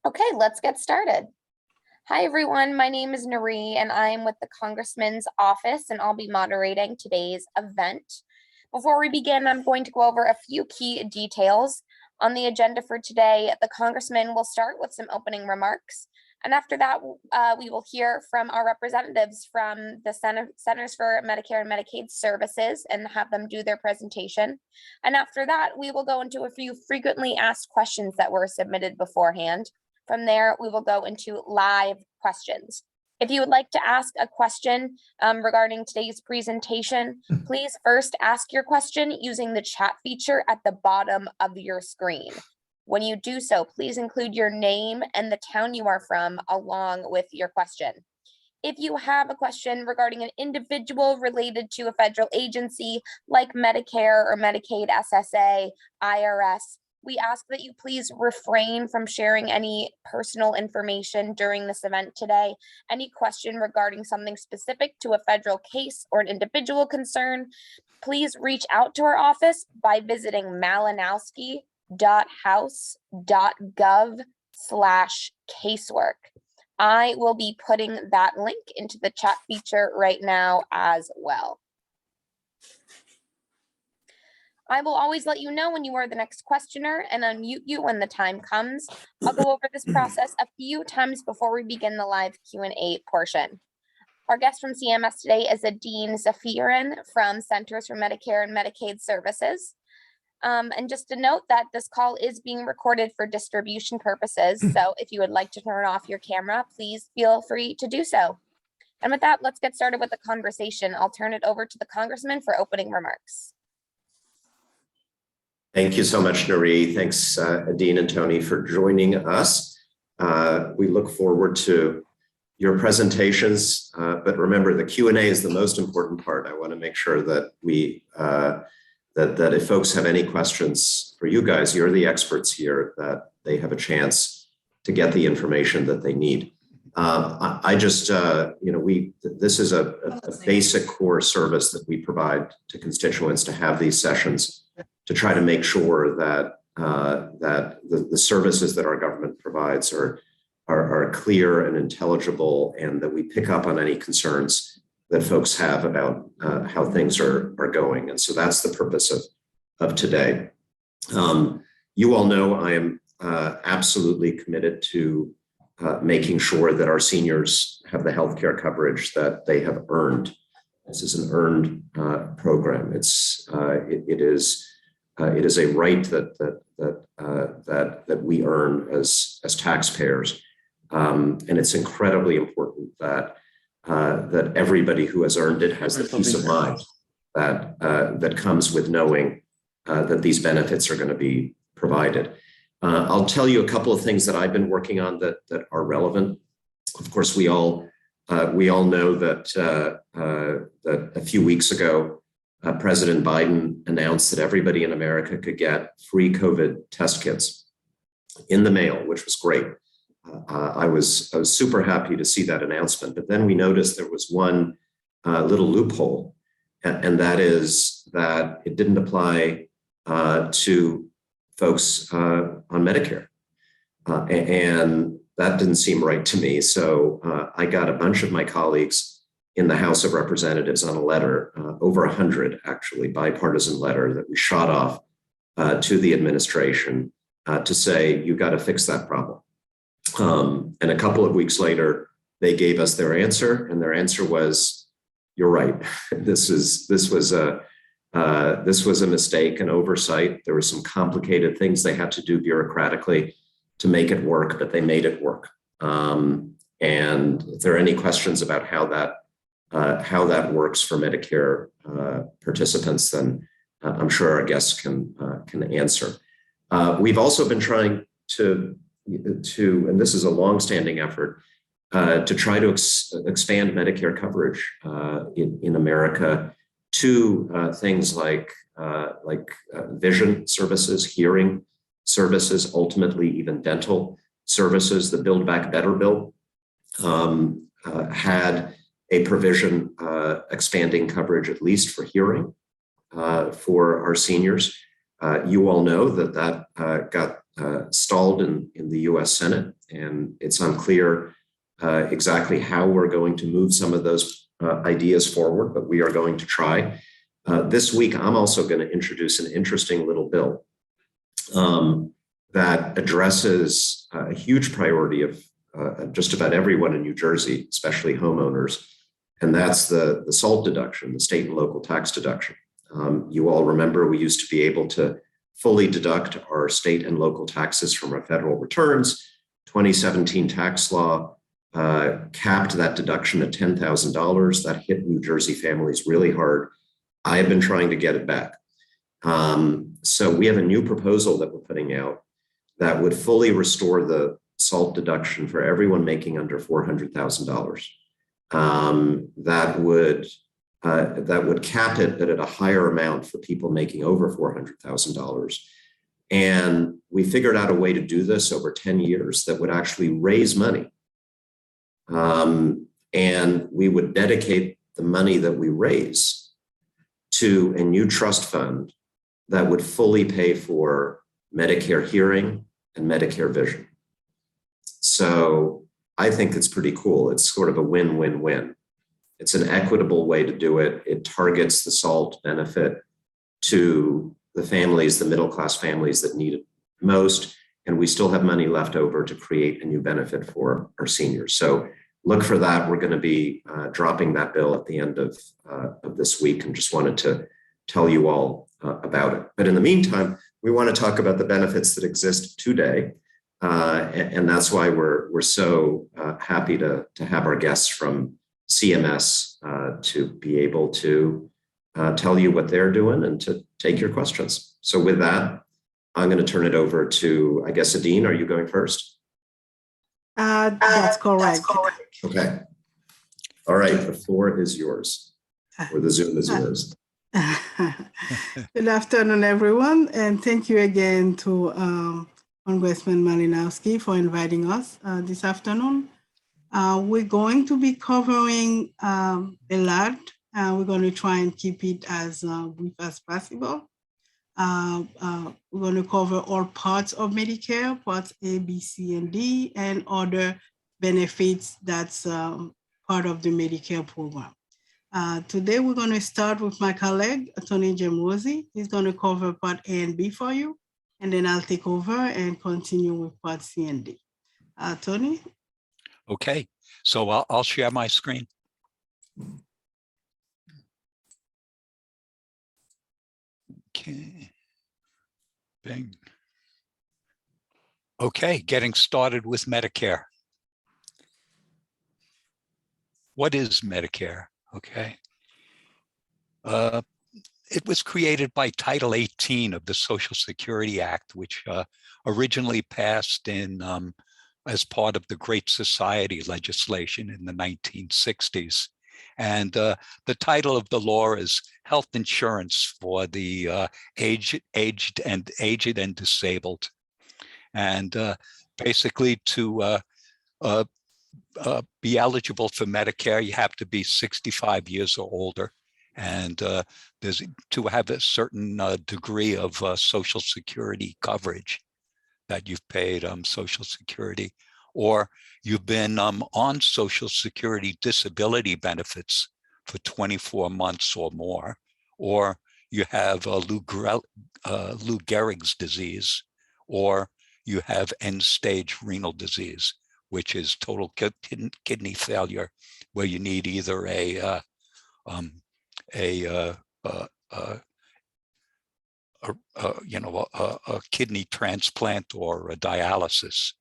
Okay, let's get started. Hi, everyone. My name is Nari, and I am with the Congressman's office, and I'll be moderating today's event. Before we begin, I'm going to go over a few key details. On the agenda for today, the Congressman will start with some opening remarks, and after that, we will hear from our representatives from the Centers for Medicare and Medicaid Services and have them do their presentation. And after that, we will go into a few frequently asked questions that were submitted beforehand. From there, we will go into live questions. If you would like to ask a question regarding today's presentation, please first ask your question using the chat feature at the bottom of your screen. When you do so, please include your name and the town you are from along with your question. If you have a question regarding an individual related to a federal agency like Medicare or Medicaid, SSA, IRS, we ask that you please refrain from sharing any personal information during this event today. Any question regarding something specific to a federal case or an individual concern, please reach out to our office by visiting malinowski.house.gov/casework. I will be putting that link into the chat feature right now as well. I will always let you know when you are the next questioner and unmute you when the time comes. I'll go over this process a few times before we begin the live Q&A portion. Our guest from CMS today is Adine Zafirin from Centers for Medicare and Medicaid Services. And just to note that this call is being recorded for distribution purposes. So if you would like to turn off your camera, please feel free to do so. And with that, let's get started with the conversation. I'll turn it over to the Congressman for opening remarks. Thank you so much, Nari. Thanks, Adine and Tony, for joining us. We look forward to your presentations, but remember, the Q&A is the most important part. I want to make sure that that if folks have any questions for you guys, you're the experts here, that they have a chance to get the information that they need. This is a basic core service that we provide to constituents to have these sessions, to try to make sure that the services that our government provides are clear and intelligible, and that we pick up on any concerns that folks have about how things are going. And so that's the purpose of today. You all know I am absolutely committed to making sure that our seniors have the healthcare coverage that they have earned. This is an earned program. It is a right that we earn as taxpayers, and it's incredibly important that everybody who has earned it has the peace of mind that comes with knowing that these benefits are going to be provided. I'll tell you a couple of things that I've been working on that are relevant. Of course, we all know that a few weeks ago, President Biden announced that everybody in America could get free COVID test kits in the mail, which was great. I was super happy to see that announcement. But then we noticed there was one little loophole, and that is that it didn't apply to folks on Medicare. And that didn't seem right to me. So I got a bunch of my colleagues in the House of Representatives on a letter, over 100 actually, bipartisan letter that we shot off to the administration to say, you got to fix that problem. And a couple of weeks later, they gave us their answer, and their answer was, "You're right. This was a mistake, an oversight. There were some complicated things they had to do bureaucratically to make it work, but they made it work." And if there are any questions about how that works for Medicare participants, then I'm sure our guests can answer. We've also been trying to, and this is a longstanding effort, to try to expand Medicare coverage in America to things like vision services, hearing services, ultimately even dental services. The Build Back Better bill had a provision expanding coverage, at least for hearing, for our seniors. You all know that got stalled in the US Senate, and it's unclear exactly how we're going to move some of those ideas forward, but we are going to try. This week, I'm also going to introduce an interesting little bill that addresses a huge priority of just about everyone in New Jersey, especially homeowners, and that's the SALT deduction, the state and local tax deduction. You all remember we used to be able to fully deduct our state and local taxes from our federal returns. 2017 tax law capped that deduction at $10,000. That hit New Jersey families really hard. I have been trying to get it back. So we have a new proposal that we're putting out that would fully restore the SALT deduction for everyone making under $400,000. That would cap it, but at a higher amount for people making over $400,000. And we figured out a way to do this over 10 years that would actually raise money. And we would dedicate the money that we raise to a new trust fund that would fully pay for Medicare hearing and Medicare vision. So I think it's pretty cool. It's sort of a win-win-win. It's an equitable way to do it. It targets the SALT benefit to the families, the middle-class families that need it most, and we still have money left over to create a new benefit for our seniors. So look for that. We're going to be dropping that bill at the end of this week, and just wanted to tell you all about it. But in the meantime, we want to talk about the benefits that exist today, and that's why we're so happy to have our guests from CMS to be able to tell you what they're doing and to take your questions. So with that, I'm going to turn it over to, I guess, Adine, are you going first? That's correct. Okay. All right, the floor is yours, or the Zoom is yours. Good afternoon, everyone, and thank you again to Congressman Malinowski for inviting us this afternoon. We're going to be covering a lot. We're going to try and keep it as brief as possible. We're going to cover all parts of Medicare, parts A, B, C, and D, and other benefits that's part of the Medicare program. Today, we're going to start with my colleague, Tony Gemosi. He's going to cover part A and B for you, and then I'll take over and continue with part C and D. Tony? Okay, so I'll share my screen. Okay, bing. Okay, getting started with Medicare. What is Medicare? Okay. It was created by Title 18 of the Social Security Act, which originally passed in as part of the Great Society legislation in the 1960s. And the title of the law is Health Insurance for the aged and disabled. And basically to be eligible for Medicare, you have to be 65 years or older. And there's to have a certain degree of Social Security coverage that you've paid Social Security, or you've been on Social Security disability benefits for 24 months or more, or you have Lou Gehrig's disease, or you have end-stage renal disease, which is total kidney failure, where you need either a kidney transplant or a dialysis.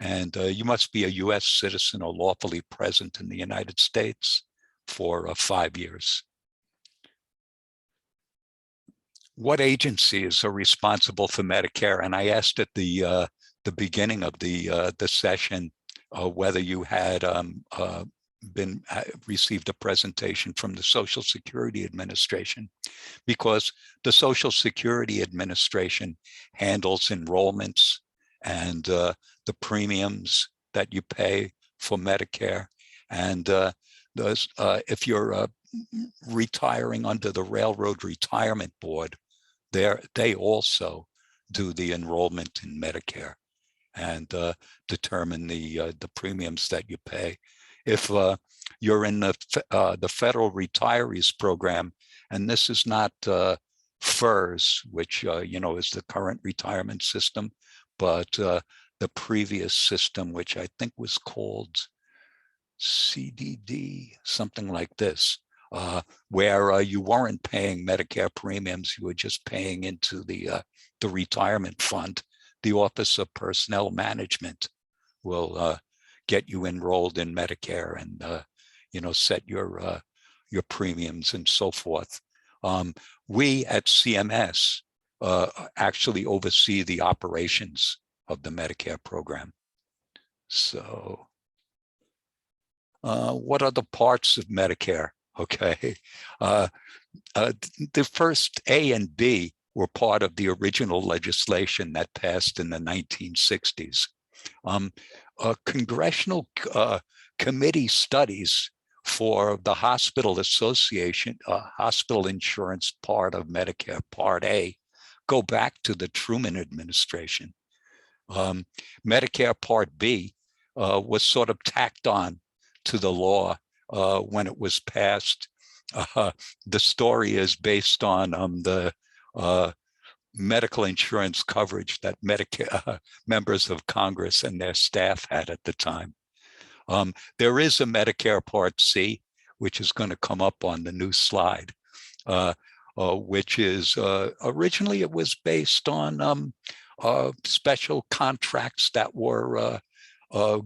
And you must be a US citizen or lawfully present in the United States for 5 years. What agencies are responsible for Medicare? And I asked at the beginning of the session whether you had received a presentation from the Social Security Administration, because the Social Security Administration handles enrollments and the premiums that you pay for Medicare. And if you're retiring under the Railroad Retirement Board, they also do the enrollment in Medicare and determine the premiums that you pay. If you're in the federal retirees program, and this is not FERS, which is the current retirement system, but the previous system, which I think was called CDD, something like this, where you weren't paying Medicare premiums, you were just paying into the retirement fund. The Office of Personnel Management will get you enrolled in Medicare and set your premiums and so forth. We at CMS actually oversee the operations of the Medicare program. So what are the parts of Medicare? Okay. The first A and B were part of the original legislation that passed in the 1960s. Congressional committee studies for the Hospital Association, hospital insurance part of Medicare Part A, go back to the Truman administration. Medicare Part B was sort of tacked on to the law when it was passed. The story is based on the medical insurance coverage that Medicare members of Congress and their staff had at the time. There is a Medicare Part C, which is going to come up on the new slide, which is originally it was based on special contracts that were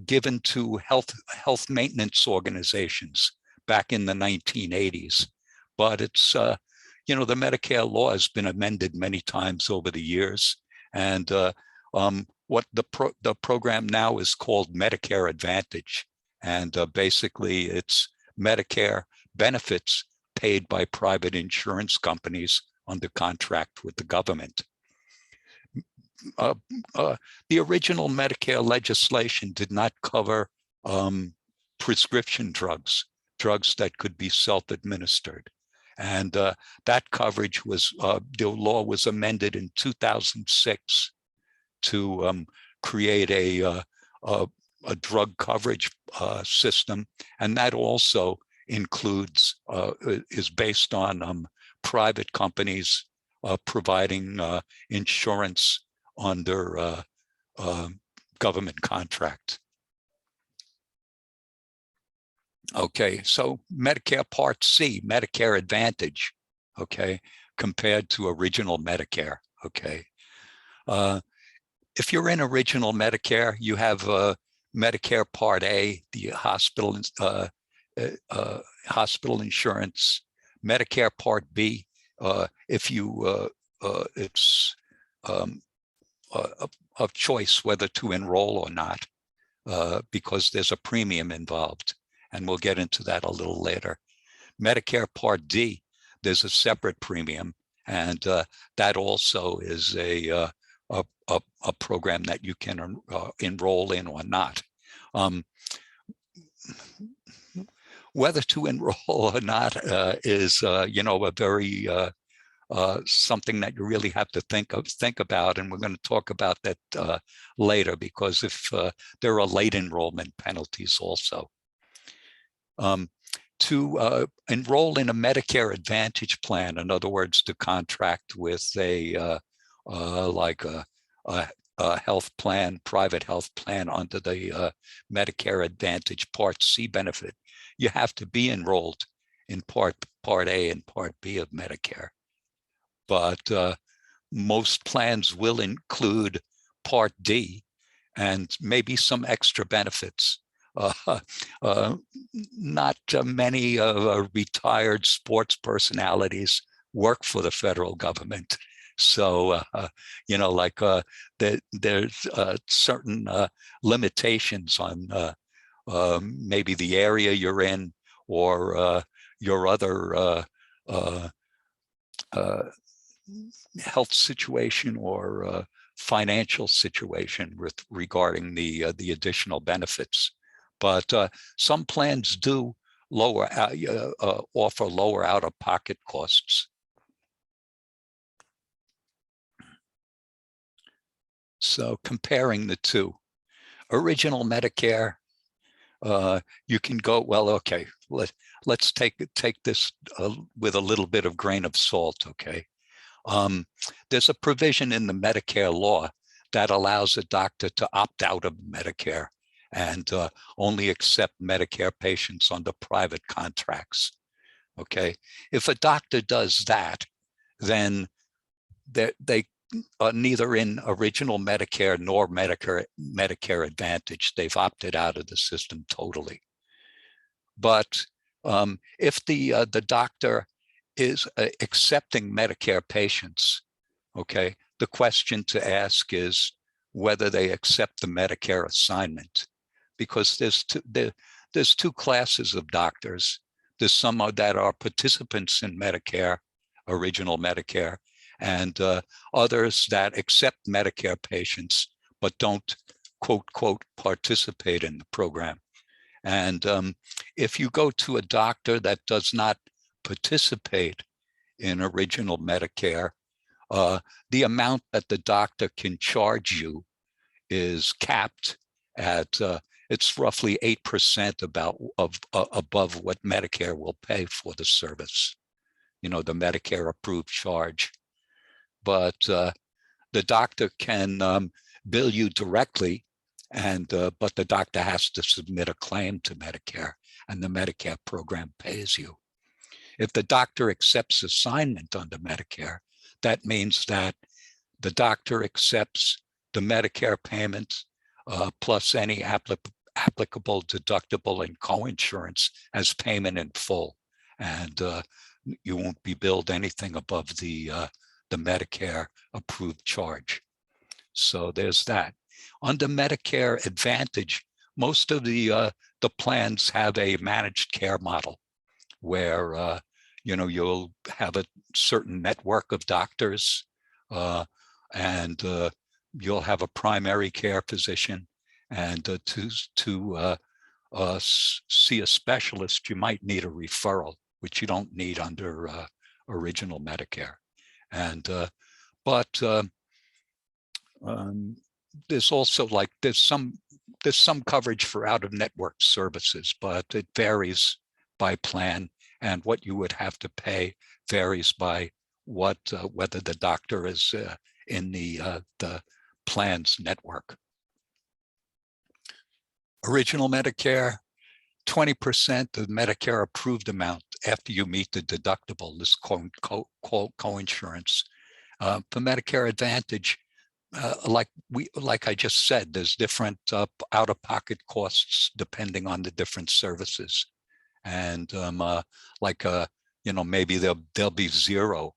given to health maintenance organizations back in the 1980s. But it's, the Medicare law has been amended many times over the years. And what the program now is called Medicare Advantage. And basically it's Medicare benefits paid by private insurance companies under contract with the government. The original Medicare legislation did not cover prescription drugs that could be self-administered. And that coverage was, the law was amended in 2006 to create a drug coverage system. And that also includes, is based on private companies providing insurance under government contract. Okay, so Medicare Part C, Medicare Advantage, okay, compared to original Medicare, okay. If you're in original Medicare, you have Medicare Part A, the hospital insurance, Medicare Part B, if you, it's of choice whether to enroll or not, because there's a premium involved. And we'll get into that a little later. Medicare Part D, there's a separate premium, and that also is a program that you can enroll in or not. Whether to enroll or not is, a very something that you really have to think about, and we're going to talk about that later, because if there are late enrollment penalties also. To enroll in a Medicare Advantage plan, in other words, to contract with a health plan, private health plan under the Medicare Advantage Part C benefit, you have to be enrolled in Part A and Part B of Medicare. But most plans will include Part D and maybe some extra benefits. Not many retired sports personalities work for the federal government. So, there's certain limitations on maybe the area you're in or your other health situation or financial situation regarding the additional benefits. But some plans do offer lower out-of-pocket costs. So comparing the two, original Medicare, you can go, well, okay, let's take this with a little bit of grain of salt, okay? There's a provision in the Medicare law that allows a doctor to opt out of Medicare and only accept Medicare patients under private contracts, okay? If a doctor does that, then they are neither in original Medicare nor Medicare Advantage. They've opted out of the system totally. But if the doctor is accepting Medicare patients, okay, the question to ask is whether they accept the Medicare assignment, because there's two classes of doctors. There's some that are participants in Medicare, original Medicare, and others that accept Medicare patients but don't, quote, participate in the program. And if you go to a doctor that does not participate in original Medicare, the amount that the doctor can charge you is capped at, it's roughly 8% above what Medicare will pay for the service, the Medicare approved charge. But the doctor can bill you directly, but the doctor has to submit a claim to Medicare, and the Medicare program pays you. If the doctor accepts assignment under Medicare, that means that the doctor accepts the Medicare payments plus any applicable deductible and coinsurance as payment in full, and you won't be billed anything above the Medicare approved charge. So there's that. Under Medicare Advantage, most of the plans have a managed care model where you'll have a certain network of doctors and you'll have a primary care physician, and to see a specialist, you might need a referral, which you don't need under original Medicare. And there's also there's some coverage for out-of-network services, but it varies by plan, and what you would have to pay varies by whether the doctor is in the plan's network. Original Medicare, 20% of Medicare approved amount after you meet the deductible, this coinsurance. For Medicare Advantage, like I just said, there's different out-of-pocket costs depending on the different services, and maybe there'll be zero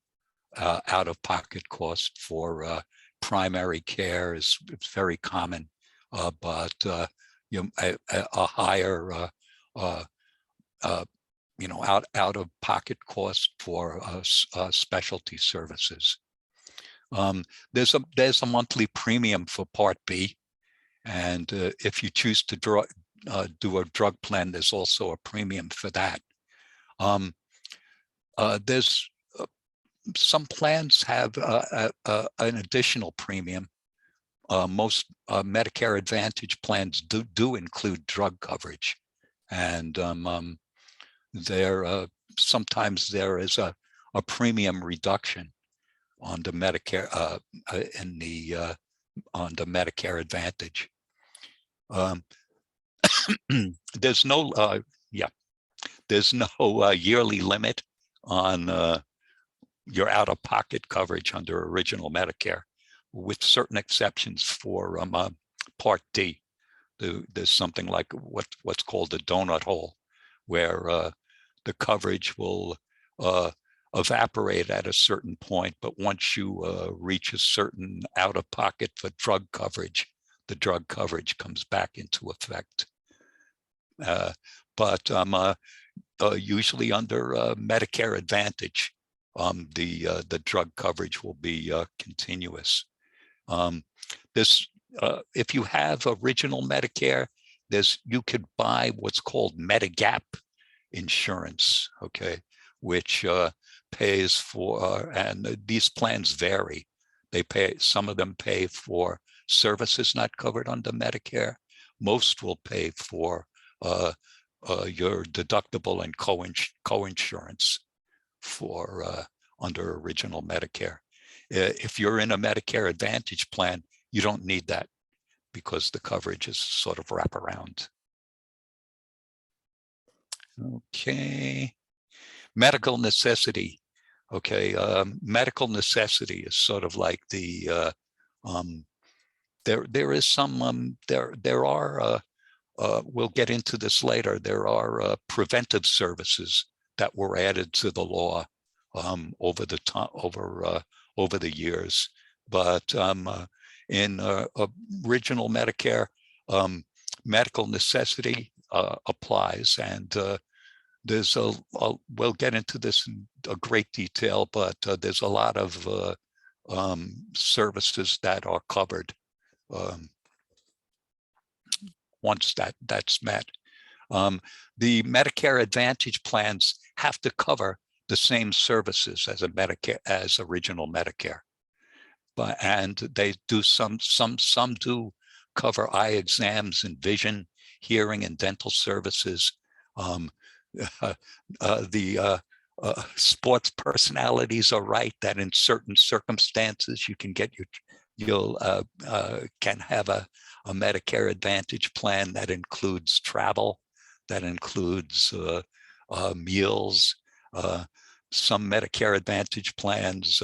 out-of-pocket cost for primary care. It's very common, but a higher out-of-pocket cost for specialty services. There's a monthly premium for Part B, and if you choose to do a drug plan, there's also a premium for that. There's some plans have an additional premium. Most Medicare Advantage plans do include drug coverage, and sometimes there is a premium reduction on the Medicare on the Medicare Advantage. There's no yearly limit on your out-of-pocket coverage under original Medicare, with certain exceptions for Part D. There's something like what's called the donut hole, where the coverage will evaporate at a certain point, but once you reach a certain out-of-pocket for drug coverage, the drug coverage comes back into effect. But usually under Medicare Advantage, the drug coverage will be continuous. If you have original Medicare, you could buy what's called Medigap insurance, okay, which pays for, and these plans vary. Some of them pay for services not covered under Medicare, most will pay for your deductible and co-insurance for under original Medicare. If you're in a Medicare Advantage plan, you don't need that because the coverage is sort of wraparound. Okay, medical necessity. Okay, medical necessity is sort of like the there is some there are we'll get into this later. There are preventive services that were added to the law over the years, but in original Medicare, medical necessity applies, and there's we'll get into this in a great detail, but there's a lot of services that are covered once that's met. The Medicare Advantage plans have to cover the same services as original Medicare, and they do some do cover eye exams and vision, hearing, and dental services. Sports personalities are right that in certain circumstances you can get can have a Medicare Advantage plan that includes travel, that includes meals. Some Medicare Advantage plans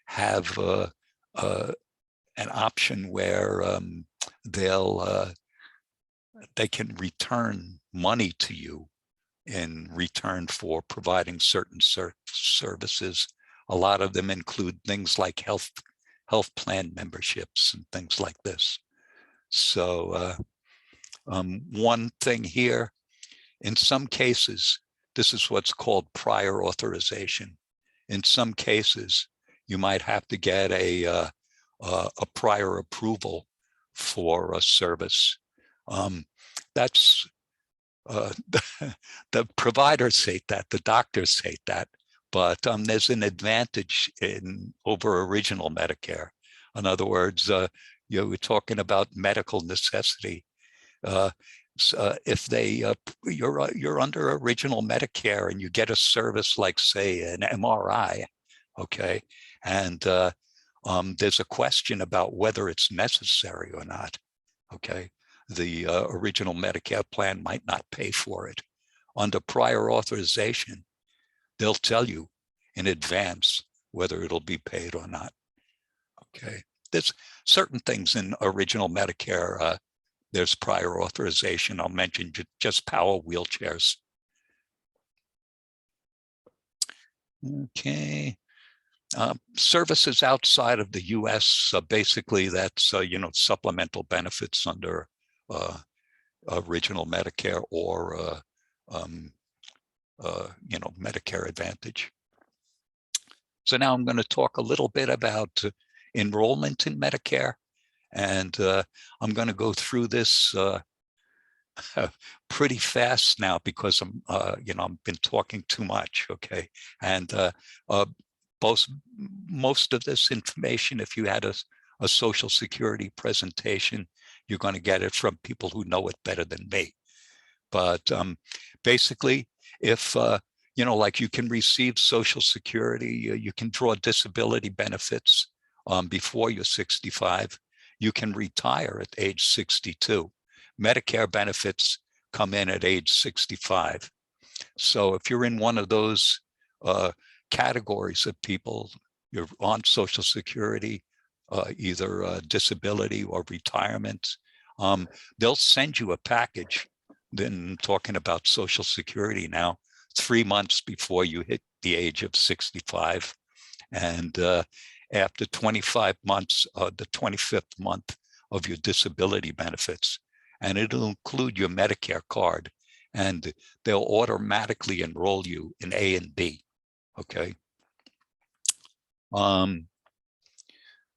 have an option where they can return money to you in return for providing certain services. A lot of them include things like health plan memberships and things like this. So one thing here, in some cases, this is what's called prior authorization. In some cases, you might have to get a prior approval for a service. That's the providers hate that, the doctors hate that, but there's an advantage over original Medicare. In other words, we're talking about medical necessity. If you're under original Medicare and you get a service like, say, an MRI, okay, and there's a question about whether it's necessary or not, okay, the original Medicare plan might not pay for it. Under prior authorization, they'll tell you in advance whether it'll be paid or not. Okay, there's certain things in original Medicare, there's prior authorization. I'll mention just power wheelchairs. Okay. Services outside of the US, basically that's, supplemental benefits under original Medicare or, Medicare Advantage. So now I'm going to talk a little bit about enrollment in Medicare. And I'm going to go through this pretty fast now because I've been talking too much, okay? And most of this information, if you had a Social Security presentation, you're going to get it from people who know it better than me. But basically, if like you can receive Social Security, you can draw disability benefits before you're 65. You can retire at age 62. Medicare benefits come in at age 65. So if you're in one of those categories of people, you're on Social Security, either disability or retirement, they'll send you a package. Then talking about Social Security now, 3 months before you hit the age of 65. And after 25 months, the 25th month of your disability benefits, and it'll include your Medicare card, and they'll automatically enroll you in A and B, okay?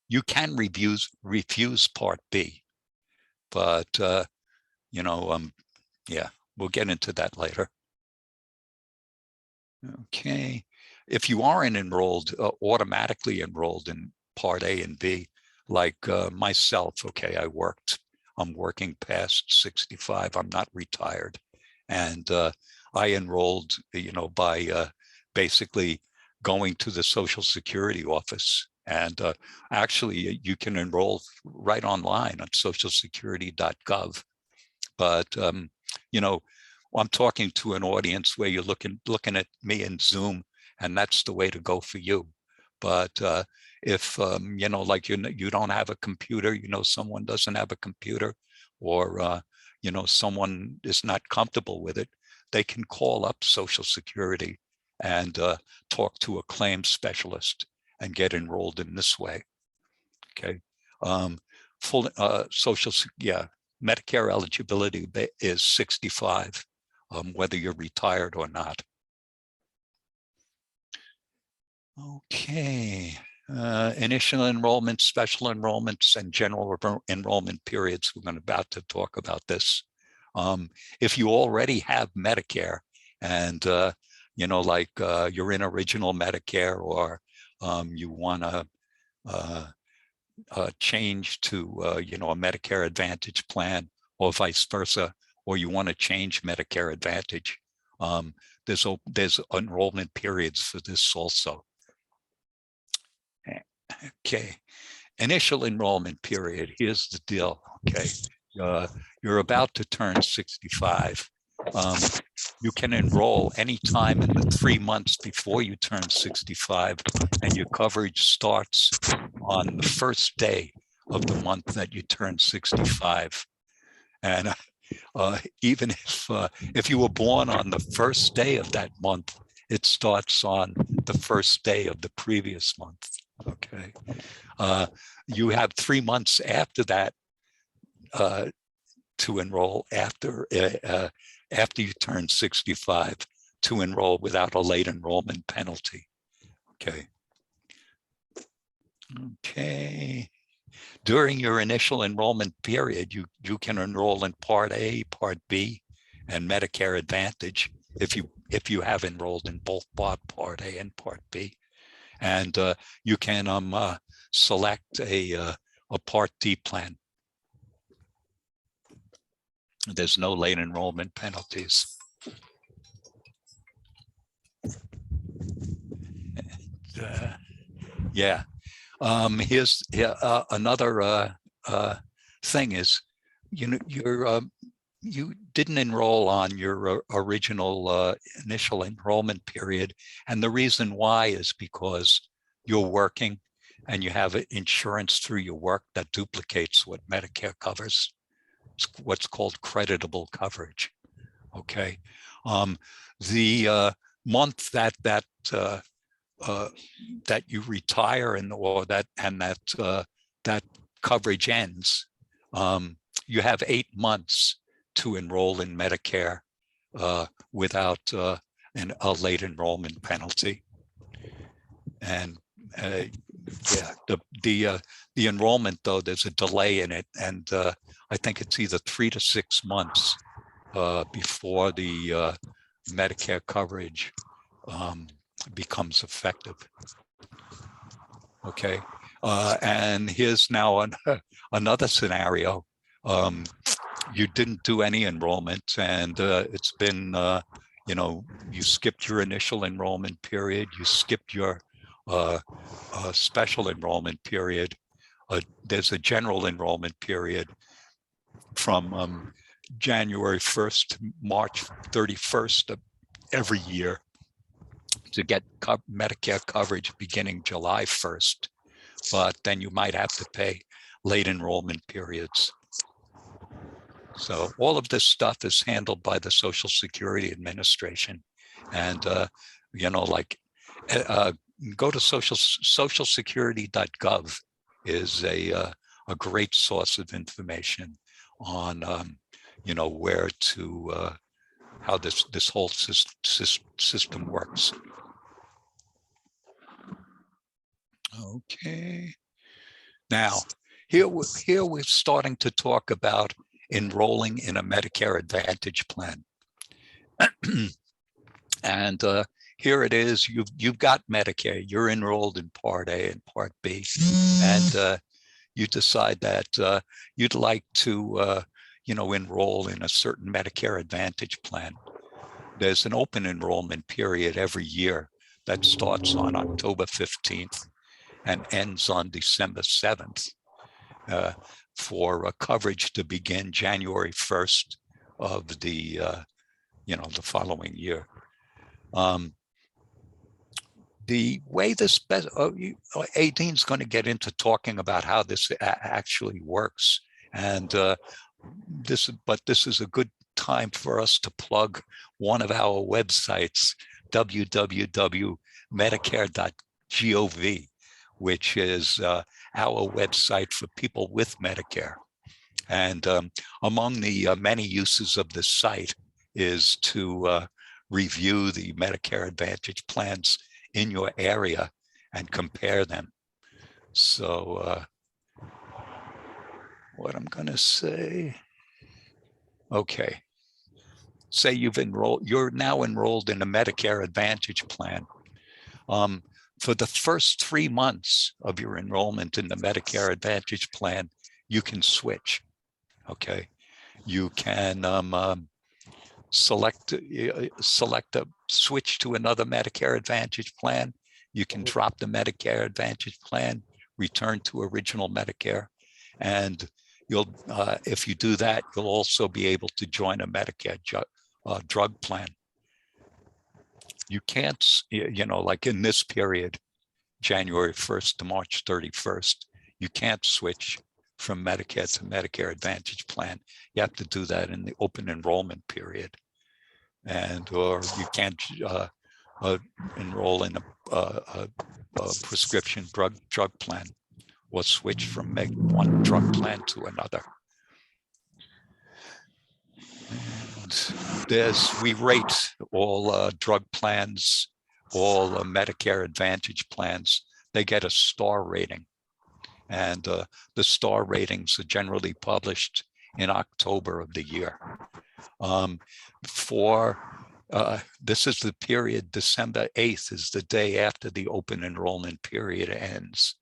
You can refuse Part B, but, yeah, we'll get into that later. Okay. If you aren't enrolled, automatically enrolled in Part A and B, like myself, okay, I'm working past 65, I'm not retired. And I enrolled, by basically going to the Social Security office. And actually, you can enroll right online on socialsecurity.gov. But, I'm talking to an audience where you're looking at me in Zoom, and that's the way to go for you. But if, like you don't have a computer, someone doesn't have a computer, or, someone is not comfortable with it, they can call up Social Security and talk to a claims specialist and get enrolled in this way. Okay. Full Medicare eligibility is 65, whether you're retired or not. Okay. Initial enrollment, special enrollments, and general enrollment periods. We're about to talk about this. If you already have Medicare and, you're in original Medicare, or you want to change to, a Medicare Advantage plan, or vice versa, or you want to change Medicare Advantage, there's enrollment periods for this also. Okay, initial enrollment period. Here's the deal. Okay, you're about to turn 65. You can enroll anytime in the 3 months before you turn 65, and your coverage starts on the first day of the month that you turn 65. And even if you were born on the first day of that month, it starts on the first day of the previous month. Okay, you have 3 months after that to enroll after you turn 65 to enroll without a late enrollment penalty. Okay. Okay. During your initial enrollment period, you can enroll in Part A, Part B, and Medicare Advantage if you have enrolled in both Part A and Part B. And you can select a Part D plan. There's no late enrollment penalties. And, yeah. Here's another thing is, you didn't enroll on your original initial enrollment period. And the reason why is because you're working and you have insurance through your work that duplicates what Medicare covers. It's what's called creditable coverage. Okay. The month that you retire that coverage ends, you have 8 months to enroll in Medicare without a late enrollment penalty. And the enrollment, though, there's a delay in it, and I think it's either 3 to 6 months before the Medicare coverage becomes effective. Okay, and here's now another scenario. You didn't do any enrollment, and it's been, you skipped your initial enrollment period, you skipped your special enrollment period. There's a general enrollment period from January 1st to March 31st of every year to get Medicare coverage beginning July 1st, but then you might have to pay late enrollment periods. So all of this stuff is handled by the Social Security Administration. And, go to socialsecurity.gov is a great source of information on, where to, how this whole system works. Okay. Now, here we're starting to talk about enrolling in a Medicare Advantage plan. And here it is, you've got Medicare, you're enrolled in Part A and Part B, and you decide that you'd like to, enroll in a certain Medicare Advantage plan. There's an open enrollment period every year that starts on October 15th and ends on December 7th for coverage to begin January 1st of the following year. The way this, Aideen's going to get into talking about how this actually works. And this is a good time for us to plug one of our websites, www.medicare.gov, which is our website for people with Medicare. And among the many uses of this site is to review the Medicare Advantage plans in your area and compare them. So what I'm going to say, okay. Say you're now enrolled in a Medicare Advantage plan. For the first 3 months of your enrollment in the Medicare Advantage plan, you can switch, okay? You can select a switch to another Medicare Advantage plan. You can drop the Medicare Advantage plan, return to original Medicare, and you'll, if you do that, you'll also be able to join a Medicare drug plan. You can't, like in this period, January 1st to March 31st, you can't switch from Medicare to Medicare Advantage plan. You have to do that in the open enrollment period. Or you can't enroll in a prescription drug plan or switch from one drug plan to another. And we rate all drug plans, all Medicare Advantage plans. They get a star rating. And the star ratings are generally published in October of the year. This is the period, December 8th is the day after the open enrollment period ends.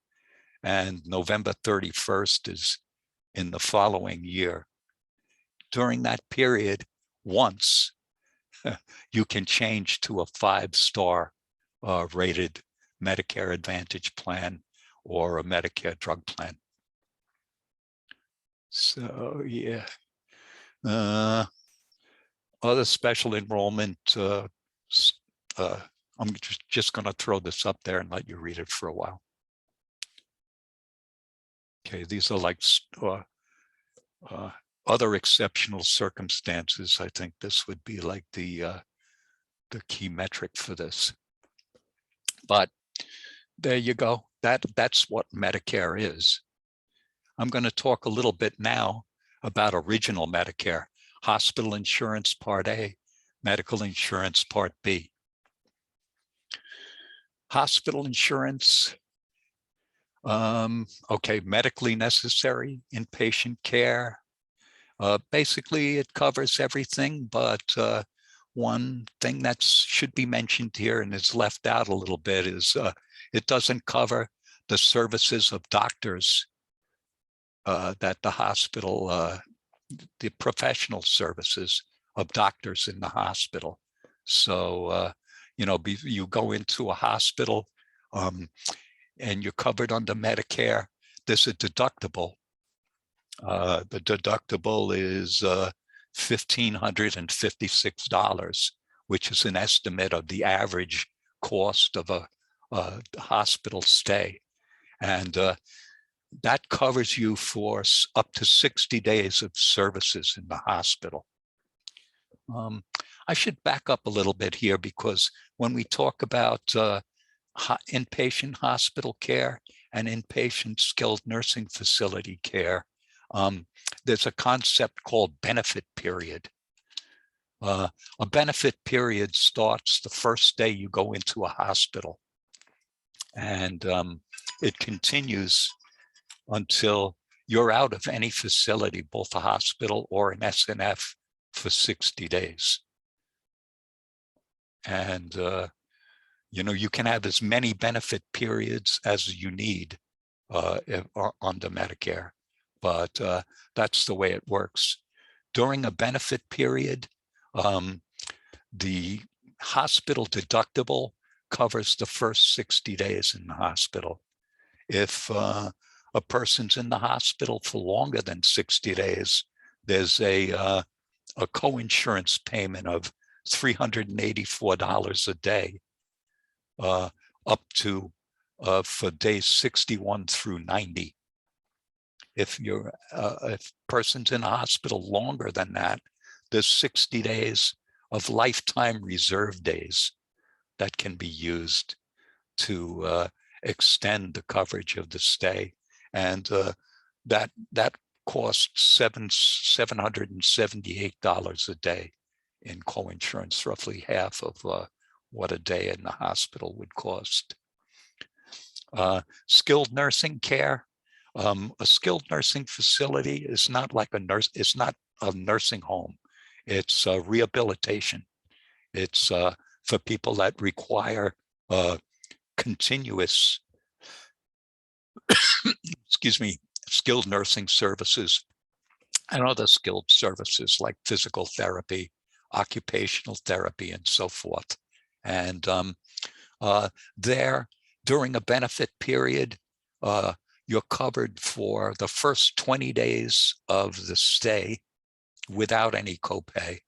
And November 31st is in the following year. During that period, once you can change to a 5-star rated Medicare Advantage plan or a Medicare drug plan. So yeah. Other special enrollment, I'm just going to throw this up there and let you read it for a while. Okay, these are like other exceptional circumstances. I think this would be like the key metric for this. But there you go. That's what Medicare is. I'm going to talk a little bit now about original Medicare, hospital insurance Part A, medical insurance Part B. Hospital insurance, okay, medically necessary inpatient care. Basically, it covers everything, but one thing that should be mentioned here and is left out a little bit is it doesn't cover the services of doctors that the hospital, the professional services of doctors in the hospital. So, you go into a hospital and you're covered under Medicare, there's a deductible. The deductible is $1,556, which is an estimate of the average cost of a hospital stay. And that covers you for up to 60 days of services in the hospital. I should back up a little bit here, because when we talk about inpatient hospital care and inpatient skilled nursing facility care, there's a concept called benefit period. A benefit period starts the first day you go into a hospital, and it continues until you're out of any facility, both a hospital or an SNF, for 60 days. And you can have as many benefit periods as you need under Medicare, but that's the way it works. During a benefit period, the hospital deductible covers the first 60 days in the hospital. If a person's in the hospital for longer than 60 days, there's a co-insurance payment of $384 a day, up to for days 61 through 90. If person's in a hospital longer than that, there's 60 days of lifetime reserve days that can be used to extend the coverage of the stay, and that costs $778 a day in co-insurance, roughly half of what a day in the hospital would cost. Skilled nursing care. A skilled nursing facility is not like a nurse. It's not a nursing home. It's rehabilitation. It's for people that require continuous, excuse me, skilled nursing services and other skilled services like physical therapy, occupational therapy, and so forth. And there, during a benefit period, you're covered for the first 20 days of the stay without any copay,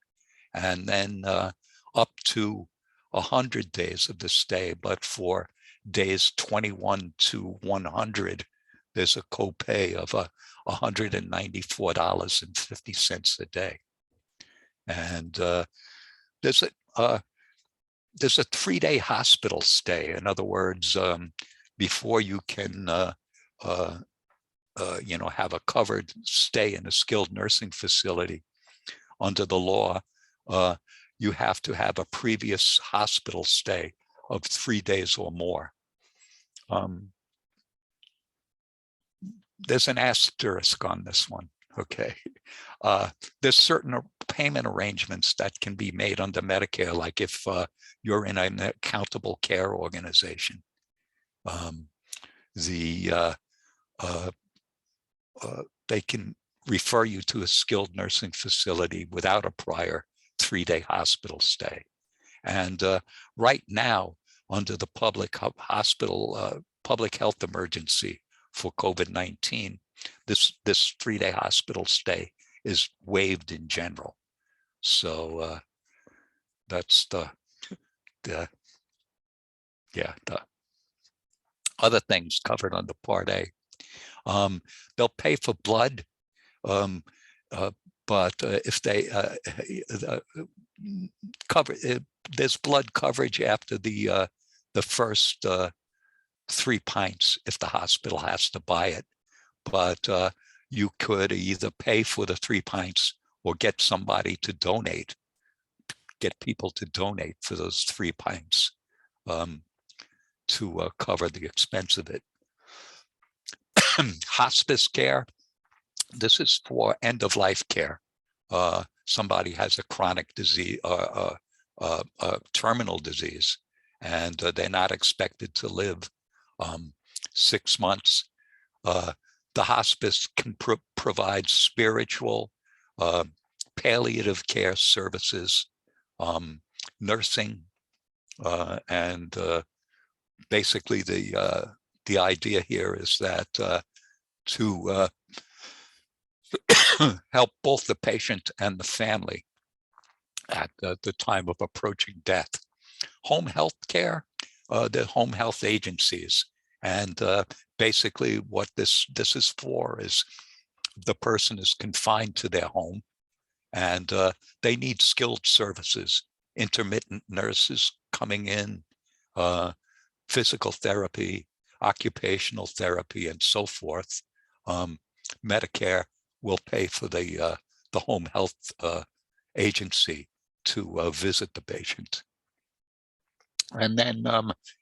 and then up to 100 days of the stay. But for days 21 to 100, there's a copay of $194.50 a day. And there's a 3-day hospital stay. In other words, before you can have a covered stay in a skilled nursing facility, under the law, you have to have a previous hospital stay of 3 days or more. There's an asterisk on this one, okay? There's certain payment arrangements that can be made under Medicare, like if you're in an accountable care organization. They can refer you to a skilled nursing facility without a prior 3-day hospital stay. And right now, under the public health emergency for COVID-19, this 3-day hospital stay is waived in general. So that's the other things covered under Part A. They'll pay for blood, but if they there's blood coverage after the first 3 pints if the hospital has to buy it. But you could either pay for the 3 pints or get somebody to donate, get people to donate for those 3 pints to cover the expense of it. Hospice care. This is for end-of-life care. Somebody has a chronic disease, a terminal disease, and they're not expected to live 6 months. The hospice can provide spiritual, palliative care services, nursing, and basically the idea here is that to help both the patient and the family at the time of approaching death. Home health care, the home health agencies, and basically what this is for is the person is confined to their home and they need skilled services, intermittent nurses coming in, physical therapy, occupational therapy, and so forth. Medicare will pay for the home health agency to visit the patient. And then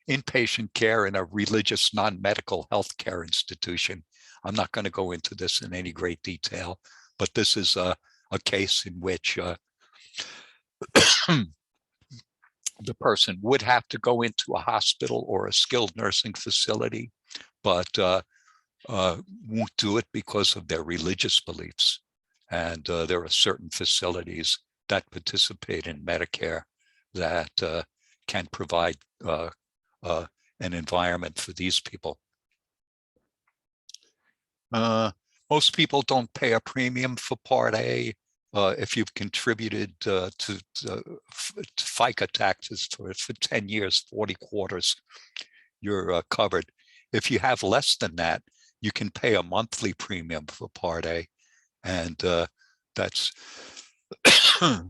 inpatient care in a religious non-medical health care institution. I'm not going to go into this in any great detail, but this is a case in which the person would have to go into a hospital or a skilled nursing facility, but won't do it because of their religious beliefs. And there are certain facilities that participate in Medicare that can provide an environment for these people. Most people don't pay a premium for Part A. If you've contributed to FICA taxes for 10 years, 40 quarters, you're covered. If you have less than that, you can pay a monthly premium for Part A, and that's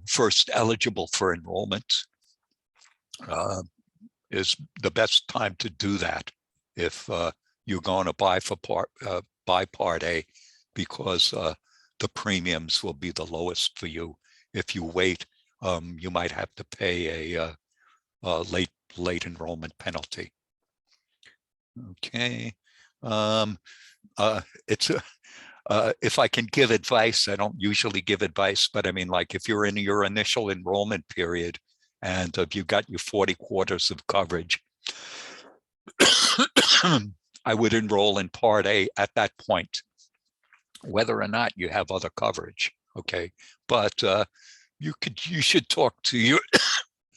first eligible for enrollment. Is the best time to do that if you're going to buy Part A, because the premiums will be the lowest for you. If you wait, you might have to pay a late enrollment penalty. Okay, if I can give advice, I don't usually give advice, but I mean, like if you're in your initial enrollment period and you've got your 40 quarters of coverage, I would enroll in Part A at that point, whether or not you have other coverage. Okay, but you should talk to your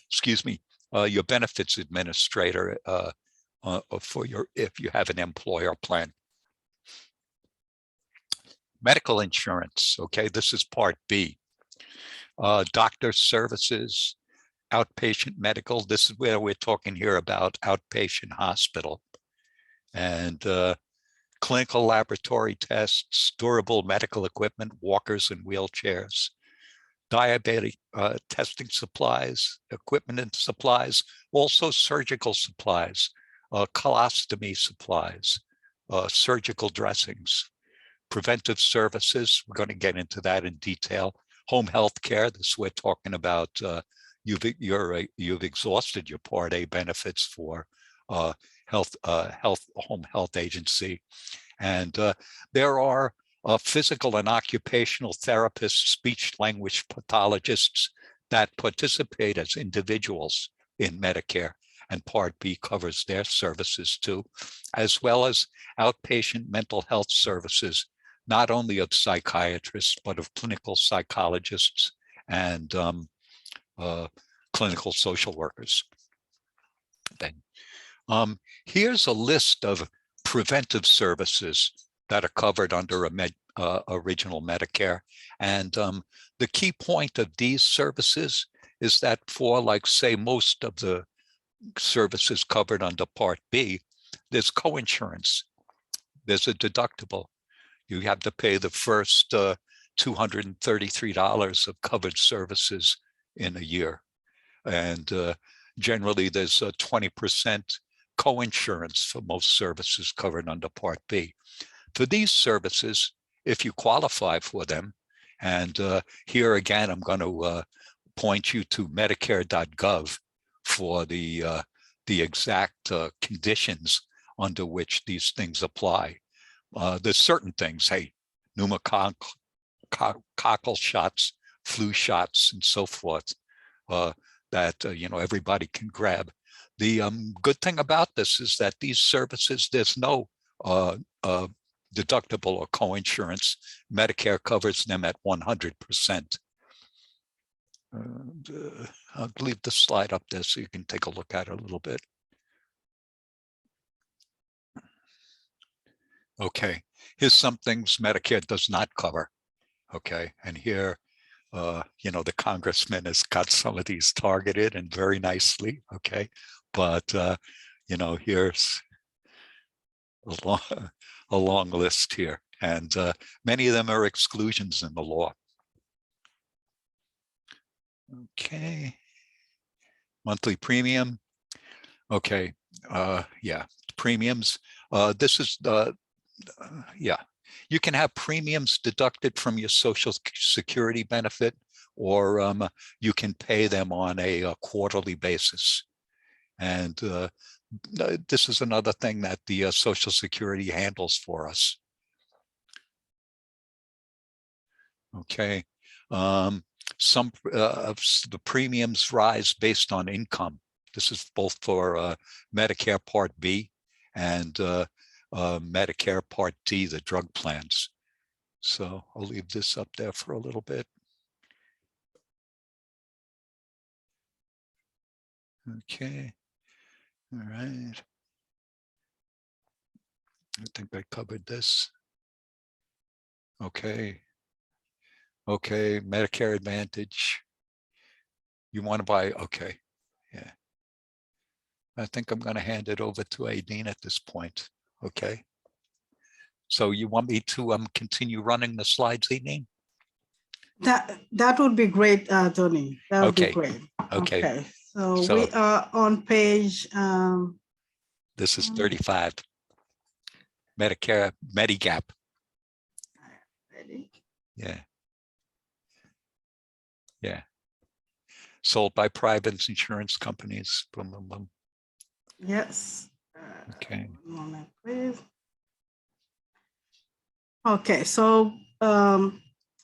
excuse me, your benefits administrator if you have an employer plan. Medical insurance. Okay, this is Part B. Doctor services, outpatient medical. This is where we're talking here about outpatient hospital, and clinical laboratory tests, durable medical equipment, walkers and wheelchairs, diabetic testing supplies, equipment and supplies, also surgical supplies, colostomy supplies, surgical dressings, preventive services. We're going to get into that in detail. Home health care. This we're talking about. You've exhausted your Part A benefits for home health agency, and there are physical and occupational therapists, speech language pathologists that participate as individuals in Medicare, and Part B covers their services too, as well as outpatient mental health services, not only of psychiatrists, but of clinical psychologists and clinical social workers. Then here's a list of preventive services that are covered under original Medicare. And the key point of these services is that for, like, say, most of the services covered under Part B, there's coinsurance, there's a deductible. You have to pay the first $233 of covered services in a year. And generally there's a 20% coinsurance for most services covered under Part B. For these services, if you qualify for them, and here again, I'm going to point you to Medicare.gov for the exact conditions under which these things apply. There's certain things, hey, pneumococcal shots, flu shots, and so forth, that everybody can grab. The good thing about this is that these services, there's no deductible or coinsurance. Medicare covers them at 100%. I'll leave the slide up there so you can take a look at it a little bit. Okay, here's some things Medicare does not cover. Okay, and here, the congressman has got some of these targeted and very nicely. Okay, but here's a long list here, and many of them are exclusions in the law. Okay, monthly premium. Okay, yeah, premiums. This is you can have premiums deducted from your Social Security benefit, or you can pay them on a quarterly basis. And this is another thing that the Social Security handles for us. Okay, some of the premiums rise based on income. This is both for Medicare Part B and Medicare Part D, the drug plans. So I'll leave this up there for a little bit. Okay. All right. I think I covered this. Okay. Okay, Medicare Advantage. You want to buy, okay, yeah. I think I'm going to hand it over to Aideen at this point, okay? So you want me to continue running the slides, Aideen? That would be great, Tony. That would be Okay. great. Okay. So, So- we are on page. This is 35. Medicare, Medigap, Ready? yeah. Yeah. Sold by private insurance companies. Boom, boom, boom. Yes. Okay. One moment, please. Okay, so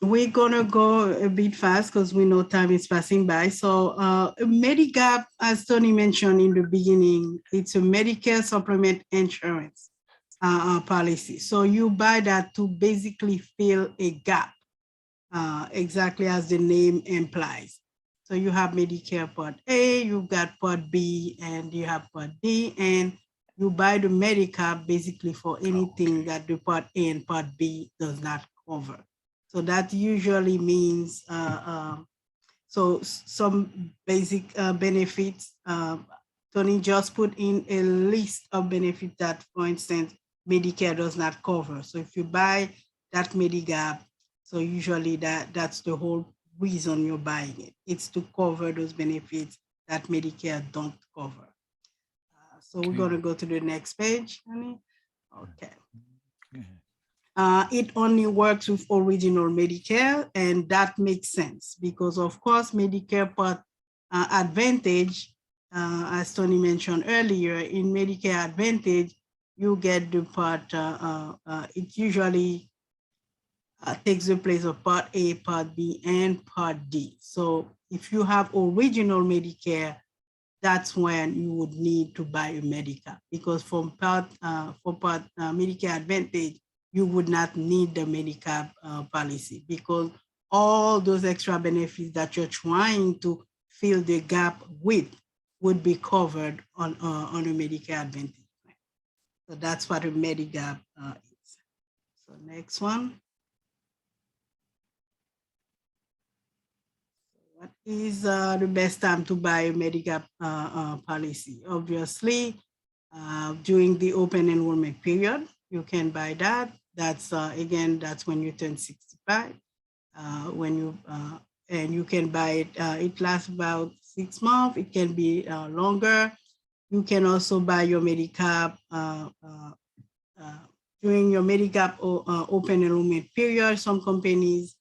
we're gonna go a bit fast because we know time is passing by. So Medigap, as Tony mentioned in the beginning, it's a Medicare supplement insurance policy. So you buy that to basically fill a gap, exactly as the name implies. So you have Medicare Part A, you've got Part B, and you have Part D, and you buy the Medicare basically for anything that the Part A and Part B does not cover. So that usually means, so some basic benefits, Tony just put in a list of benefits that, for instance, Medicare does not cover. So if you buy that Medigap, so usually that's the whole reason you're buying it. It's to cover those benefits that Medicare don't cover. So we're going to go to the next page, honey. Okay. It only works with original Medicare, and that makes sense because, of course, Medicare Part Advantage, as Tony mentioned earlier, in Medicare Advantage, you get the part, it usually takes the place of Part A, Part B, and Part D. So if you have original Medicare, that's when you would need to buy a Medicare, because for Part Medicare Advantage, you would not need the Medicare policy because all those extra benefits that you're trying to fill the gap with would be covered on a Medicare Advantage plan. So that's what a Medigap is. So next one. What is the best time to buy a Medigap policy? Obviously, during the open enrollment period, you can buy that. That's again, that's when you turn 65. And you can buy it. It lasts about 6 months. It can be longer. You can also buy your Medigap during your Medigap open enrollment period. Some companies,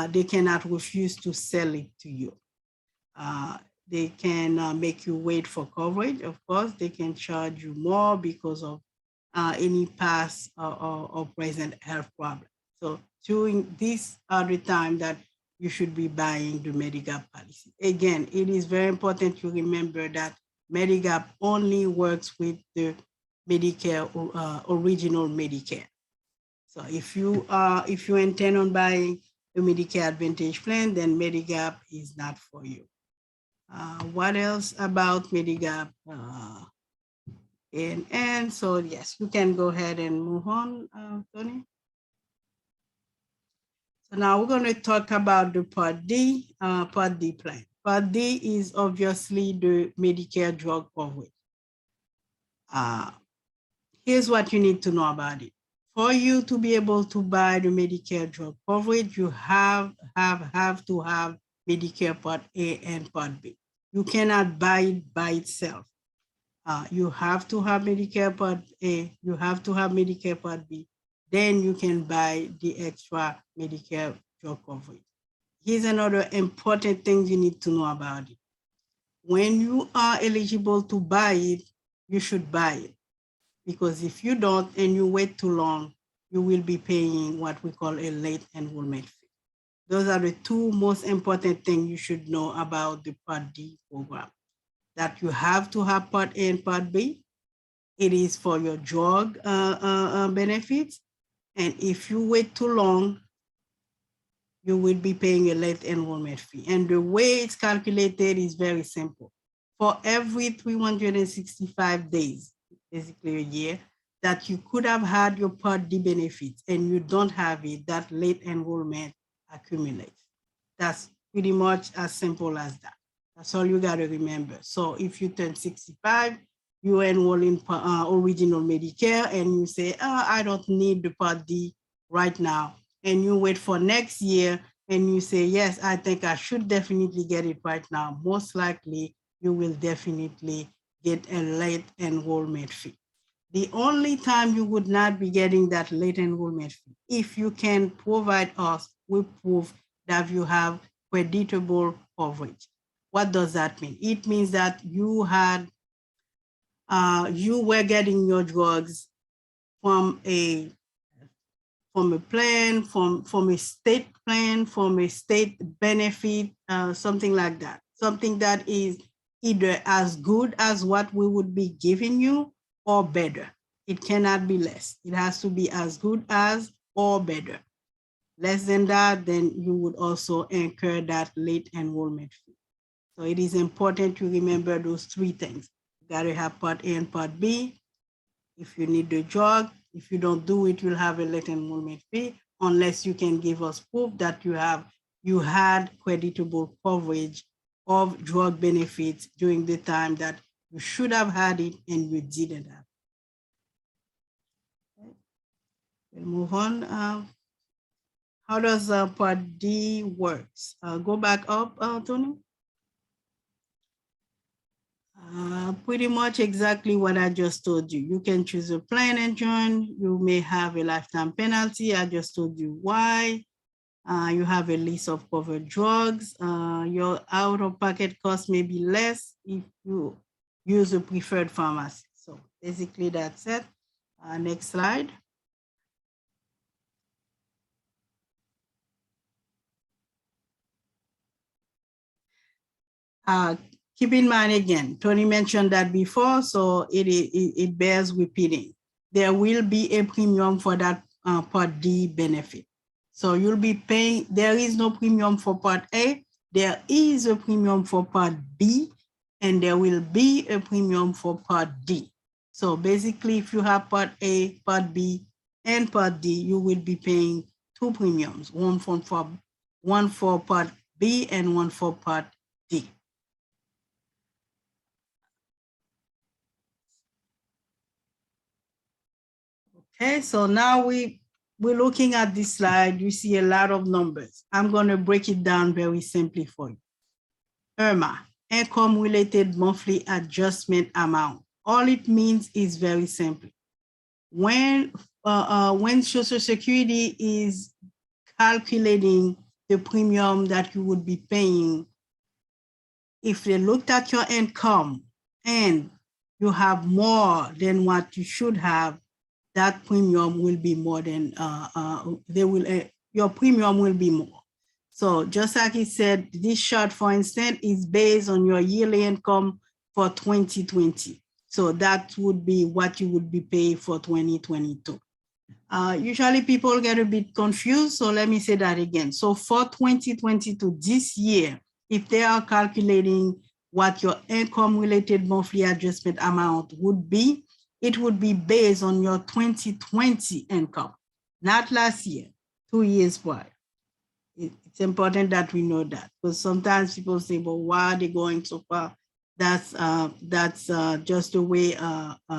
they cannot refuse to sell it to you. They can make you wait for coverage. Of course, they can charge you more because of any past or present health problem. So during this are the time that you should be buying the Medigap policy. Again, it is very important to remember that Medigap only works with the Medicare, original Medicare. So if you intend on buying the Medicare Advantage plan, then Medigap is not for you. What else about Medigap? And so yes, you can go ahead and move on, Tony. So now we're going to talk about the Part D plan. Part D is obviously the Medicare drug coverage. Here's what you need to know about it. For you to be able to buy the Medicare drug coverage, you have to have Medicare Part A and Part B. You cannot buy it by itself. You have to have Medicare Part A, you have to have Medicare Part B, then you can buy the extra Medicare drug coverage. Here's another important thing you need to know about it. When you are eligible to buy it, you should buy it. Because if you don't and you wait too long, you will be paying what we call a late enrollment fee. Those are the two most important things you should know about the Part D program. That you have to have Part A and Part B, it is for your drug benefits. And if you wait too long, you will be paying a late enrollment fee. And the way it's calculated is very simple. For every 365 days, basically a year, that you could have had your Part D benefits and you don't have it, that late enrollment accumulates. That's pretty much as simple as that. That's all you got to remember. So if you turn 65, you enroll in original Medicare and you say, oh, I don't need the Part D right now. And you wait for next year and you say, yes, I think I should definitely get it right now. Most likely you will definitely get a late enrollment fee. The only time you would not be getting that late enrollment fee, if you can provide us with proof that you have creditable coverage. What does that mean? It means that you had, you were getting your drugs from a plan, from a state plan, from a state benefit, something like that. Something that is either as good as what we would be giving you or better. It cannot be less. It has to be as good as or better. Less than that, then you would also incur that late enrollment fee. So it is important to remember those three things. You gotta have Part A and Part B. If you need the drug, if you don't do it, you'll have a late enrollment fee unless you can give us proof that you had creditable coverage of drug benefits during the time that you should have had it and you didn't have. Okay. We'll move on. How does Part D works? Go back up, Tony. Pretty much exactly what I just told you. You can choose a plan and join. You may have a lifetime penalty. I just told you why. You have a list of covered drugs. Your out-of-pocket cost may be less if you use a preferred pharmacy. So basically that's it. Next slide. Keep in mind again, Tony mentioned that before, so it bears repeating. There will be a premium for that Part D benefit. So you'll be paying, there is no premium for Part A, there is a premium for Part B, and there will be a premium for Part D. So basically, if you have Part A, Part B, and Part D, you will be paying two premiums, one for Part B and one for Part D. Okay, so now we're looking at this slide. You see a lot of numbers. I'm going to break it down very simply for you. IRMA, income related monthly adjustment amount. All it means is very simple. When Social Security is calculating the premium that you would be paying, if they looked at your income and you have more than what you should have, that premium will be more than, your premium will be more. So just like he said, this chart, for instance, is based on your yearly income for 2020. So that would be what you would be paying for 2022. Usually people get a bit confused, so let me say that again. So for 2022, this year, if they are calculating what your income-related monthly adjustment amount would be, it would be based on your 2020 income, not last year, 2 years prior. It's important that we know that, because sometimes people say, well, why are they going so far? That's just the way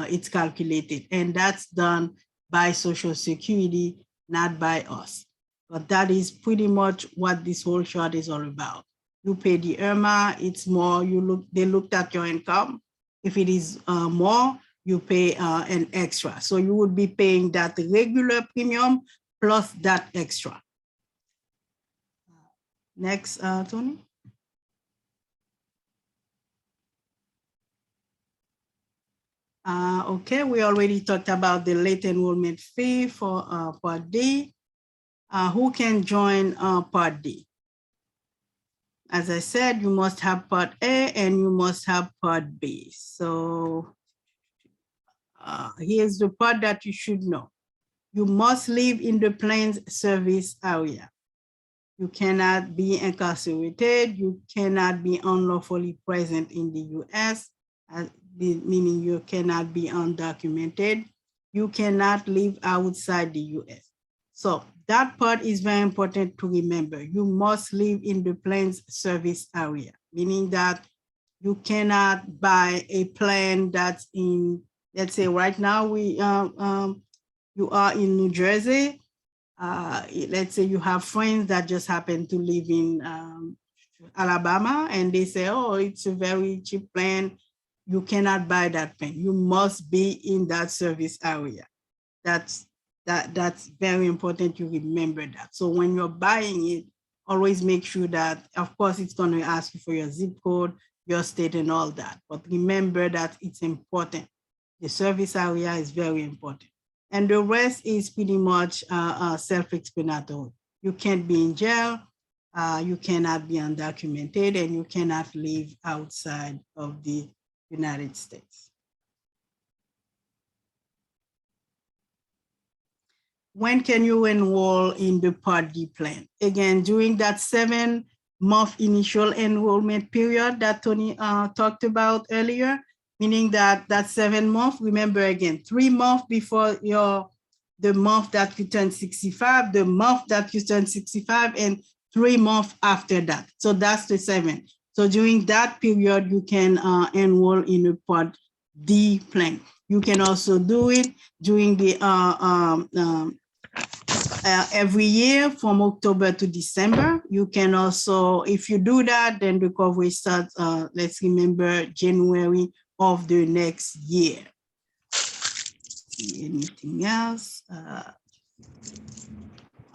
it's calculated. And that's done by Social Security, not by us. But that is pretty much what this whole chart is all about. You pay the IRMA, it's more, they looked at your income. If it is more, you pay an extra. So you would be paying that regular premium plus that extra. Next, Tony. Okay, we already talked about the late enrollment fee for Part D. Who can join Part D? As I said, you must have Part A and you must have Part B. So Here's the part that you should know. You must live in the Plains service area. You cannot be incarcerated. You cannot be unlawfully present in the US, meaning you cannot be undocumented. You cannot live outside the US. So that part is very important to remember. You must live in the Plains service area, meaning that you cannot buy a plan that's in, let's say right now you are in New Jersey. Let's say you have friends that just happen to live in Alabama, and they say, oh, it's a very cheap plan. You cannot buy that plan. You must be in that service area. That's very important you remember that. So when you're buying it, always make sure that, of course, it's going to ask you for your zip code, your state, and all that. But remember that it's important. The service area is very important. And the rest is pretty much self-explanatory. You can't be in jail, you cannot be undocumented, and you cannot live outside of the United States. When can you enroll in the Part D plan? Again, during that 7-month initial enrollment period that Tony talked about earlier, meaning that 7 months, remember again, 3 months before the month that you turn 65, the month that you turn 65, and 3 months after that. So that's the 7. So during that period, you can enroll in a Part D plan. You can also do it during the every year from October to December. You can also, if you do that, then the coverage starts, let's remember, January of the next year. Anything else?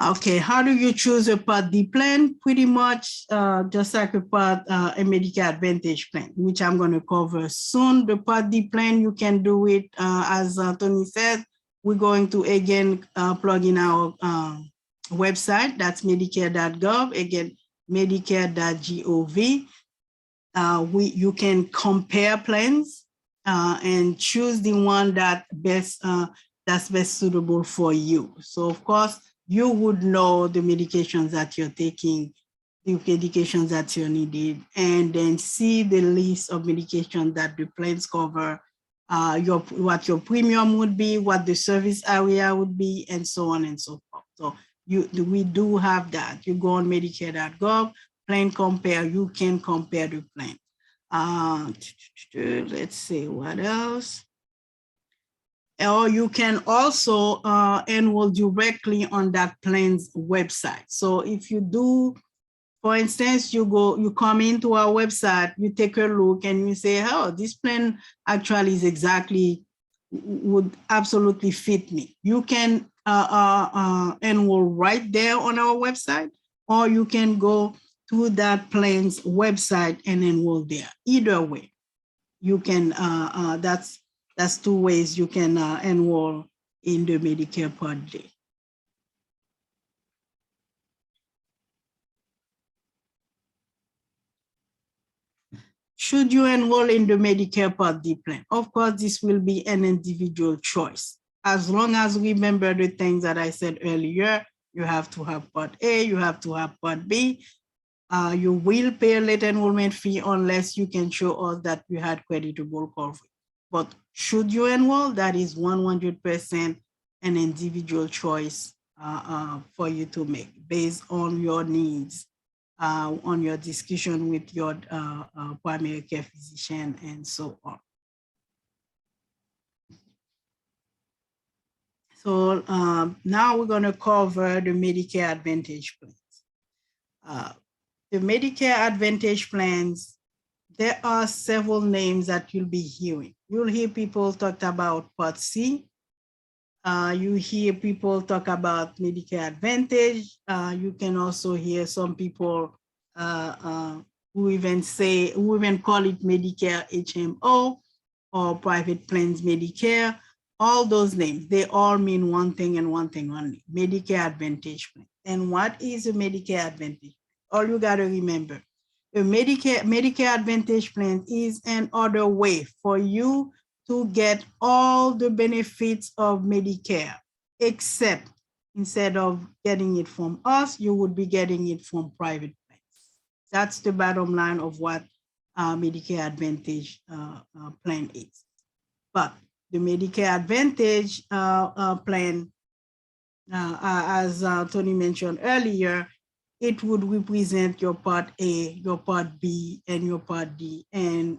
Okay, how do you choose a Part D plan? Pretty much just like a Medicare Advantage plan, which I'm going to cover soon. The Part D plan, you can do it as Tony said. We're going to again plug in our website. That's medicare.gov. Again, medicare.gov. You can compare plans and choose the one that's best suitable for you. So of course, you would know the medications that you're taking, the medications that you needed, and then see the list of medications that the plans cover, what your premium would be, what the service area would be, and so on and so forth. So we do have that. You go on medicare.gov, plan compare, you can compare the plan. Let's see what else. Or you can also enroll directly on that plan's website. So if you do, for instance, you come into our website, you take a look and you say, oh, this plan actually is would absolutely fit me. You can enroll right there on our website, or you can go to that plan's website and enroll there. Either way, you can, that's 2 ways you can enroll in the Medicare Part D. Should you enroll in the Medicare Part D plan? Of course, this will be an individual choice. As long as we remember the things that I said earlier, you have to have Part A, you have to have Part B. You will pay a late enrollment fee unless you can show us that you had creditable coverage. But should you enroll, that is 100% an individual choice for you to make based on your needs, on your discussion with your primary care physician, and so on. So now we're going to cover the Medicare Advantage plans. The Medicare Advantage plans, there are several names that you'll be hearing. You'll hear people talk about Part C. You hear people talk about Medicare Advantage. You can also hear some people who even call it Medicare HMO or Private Plans Medicare. All those names, they all mean one thing and one thing only, Medicare Advantage plan. And what is a Medicare Advantage? All you got to remember, a Medicare Advantage plan is another way for you to get all the benefits of Medicare, except instead of getting it from us, you would be getting it from private plans. That's the bottom line of what Medicare Advantage plan is. But the Medicare Advantage plan, as Tony mentioned earlier, it would represent your Part A, your Part B, and your Part D, and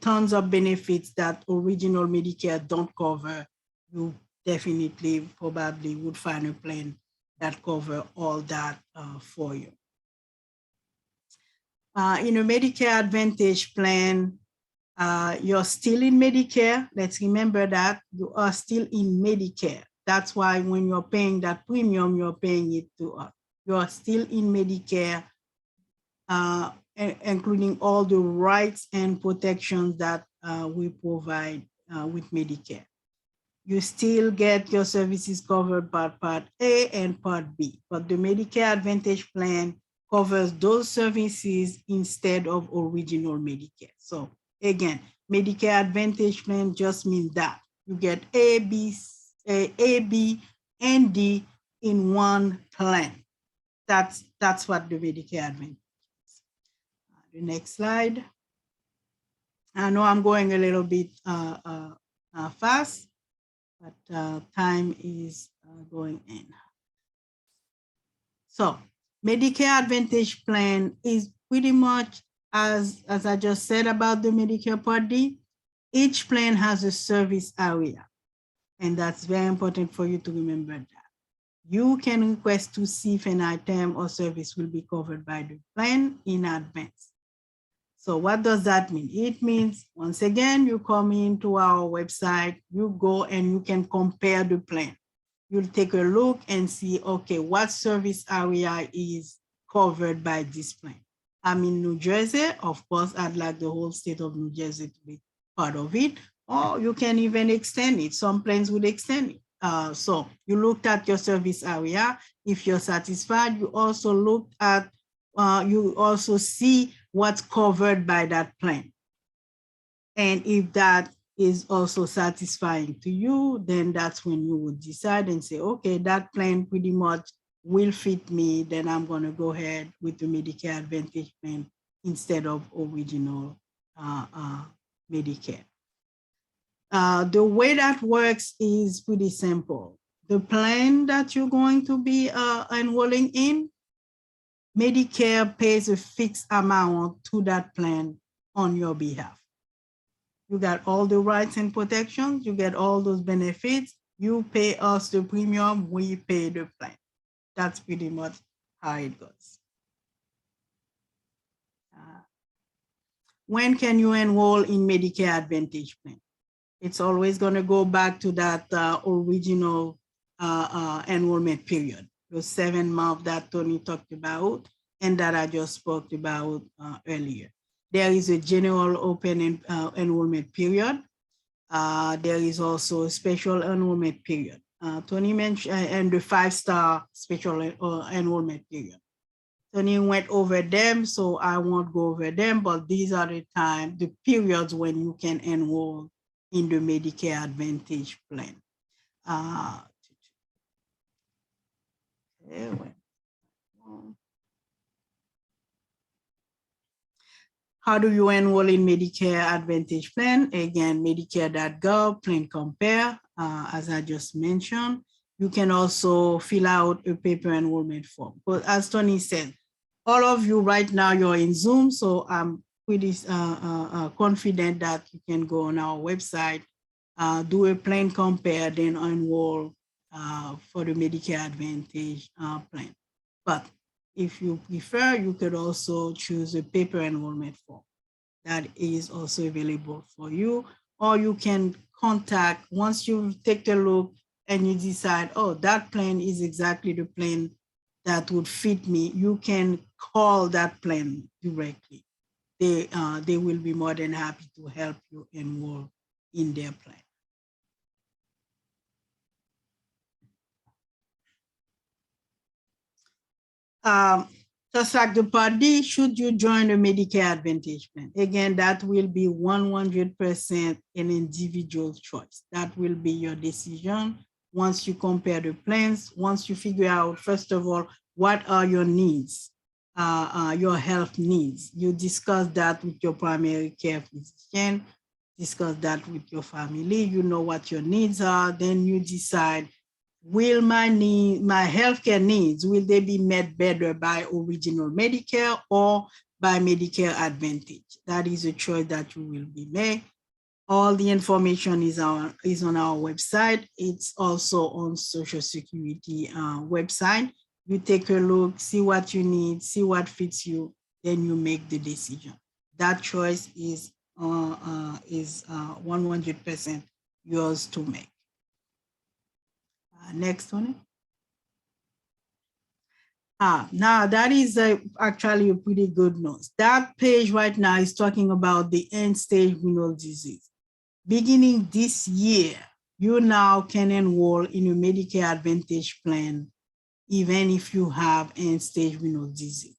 tons of benefits that original Medicare don't cover. You definitely probably would find a plan that cover all that for you. In a Medicare Advantage plan, you're still in Medicare. Let's remember that you are still in Medicare. That's why when you're paying that premium, you're paying it to us. You are still in Medicare, including all the rights and protections that we provide with Medicare. You still get your services covered by Part A and Part B, but the Medicare Advantage plan covers those services instead of original Medicare. So again, Medicare Advantage plan just means that you get A, B, and D in one plan. That's what the Medicare Advantage is. The next slide. I know I'm going a little bit fast, but time is going in. So Medicare Advantage plan is pretty much as I just said about the Medicare Part D. Each plan has a service area, and that's very important for you to remember that. You can request to see if an item or service will be covered by the plan in advance. So what does that mean? It means, once again, you come into our website, you go and you can compare the plan. You'll take a look and see, okay, what service area is covered by this plan. I'm in New Jersey. Of course, I'd like the whole state of New Jersey to be part of it, or you can even extend it. Some plans would extend it. So you looked at your service area. If you're satisfied, you also look at, you also see what's covered by that plan. And if that is also satisfying to you, then that's when you would decide and say, okay, that plan pretty much will fit me, then I'm gonna go ahead with the Medicare Advantage plan instead of original Medicare. The way that works is pretty simple. The plan that you're going to be enrolling in, Medicare pays a fixed amount to that plan on your behalf. You got all the rights and protections, you get all those benefits, you pay us the premium, we pay the plan. That's pretty much how it goes. When can you enroll in Medicare Advantage plan? It's always gonna go back to that original enrollment period, the 7 months that Tony talked about and that I just spoke about earlier. There is a general open enrollment period. There is also a special enrollment period. Tony mentioned, and the 5-star special enrollment period. Tony went over them, so I won't go over them, but these are the periods when you can enroll in the Medicare Advantage plan. How do you enroll in Medicare Advantage plan? Again, medicare.gov, plan compare, as I just mentioned. You can also fill out a paper enrollment form. But as Tony said, all of you right now, you're in Zoom, so I'm pretty confident that you can go on our website, do a plan compare, then enroll for the Medicare Advantage plan. But if you prefer, you could also choose a paper enrollment form that is also available for you, or you can contact, once you take a look and you decide, oh, that plan is exactly the plan that would fit me, you can call that plan directly. They will be more than happy to help you enroll in their plan. Just like the Part D, should you join the Medicare Advantage plan? Again, that will be 100% an individual choice. That will be your decision once you compare the plans, once you figure out, first of all, what are your needs, your health needs. You discuss that with your primary care physician, discuss that with your family, you know what your needs are, then you decide, will my healthcare needs, will they be met better by original Medicare or by Medicare Advantage? That is a choice that you will be made. All the information is on our website. It's also on Social Security website. You take a look, see what you need, see what fits you, then you make the decision. That choice is 100% yours to make. Next one. Now that is actually a pretty good news. That page right now is talking about the end-stage renal disease. Beginning this year, you now can enroll in a Medicare Advantage plan, even if you have end-stage renal disease.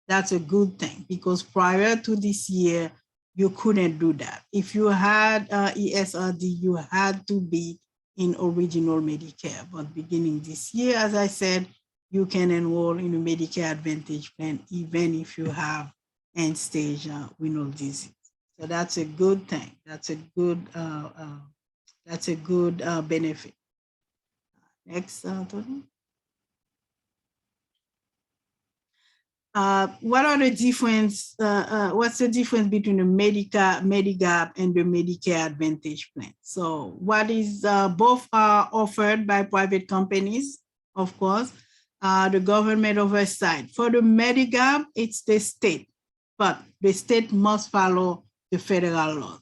That's a good thing, because prior to this year, you couldn't do that. If you had ESRD, you had to be in original Medicare. But beginning this year, as I said, you can enroll in a Medicare Advantage plan, even if you have end-stage renal disease. So that's a good thing. That's a good benefit. Next, Tony. What are the difference? What's the difference between the Medigap and the Medicare Advantage plan? So what is, both are offered by private companies, of course, the government oversight. For the Medigap, it's the state, but the state must follow the federal law.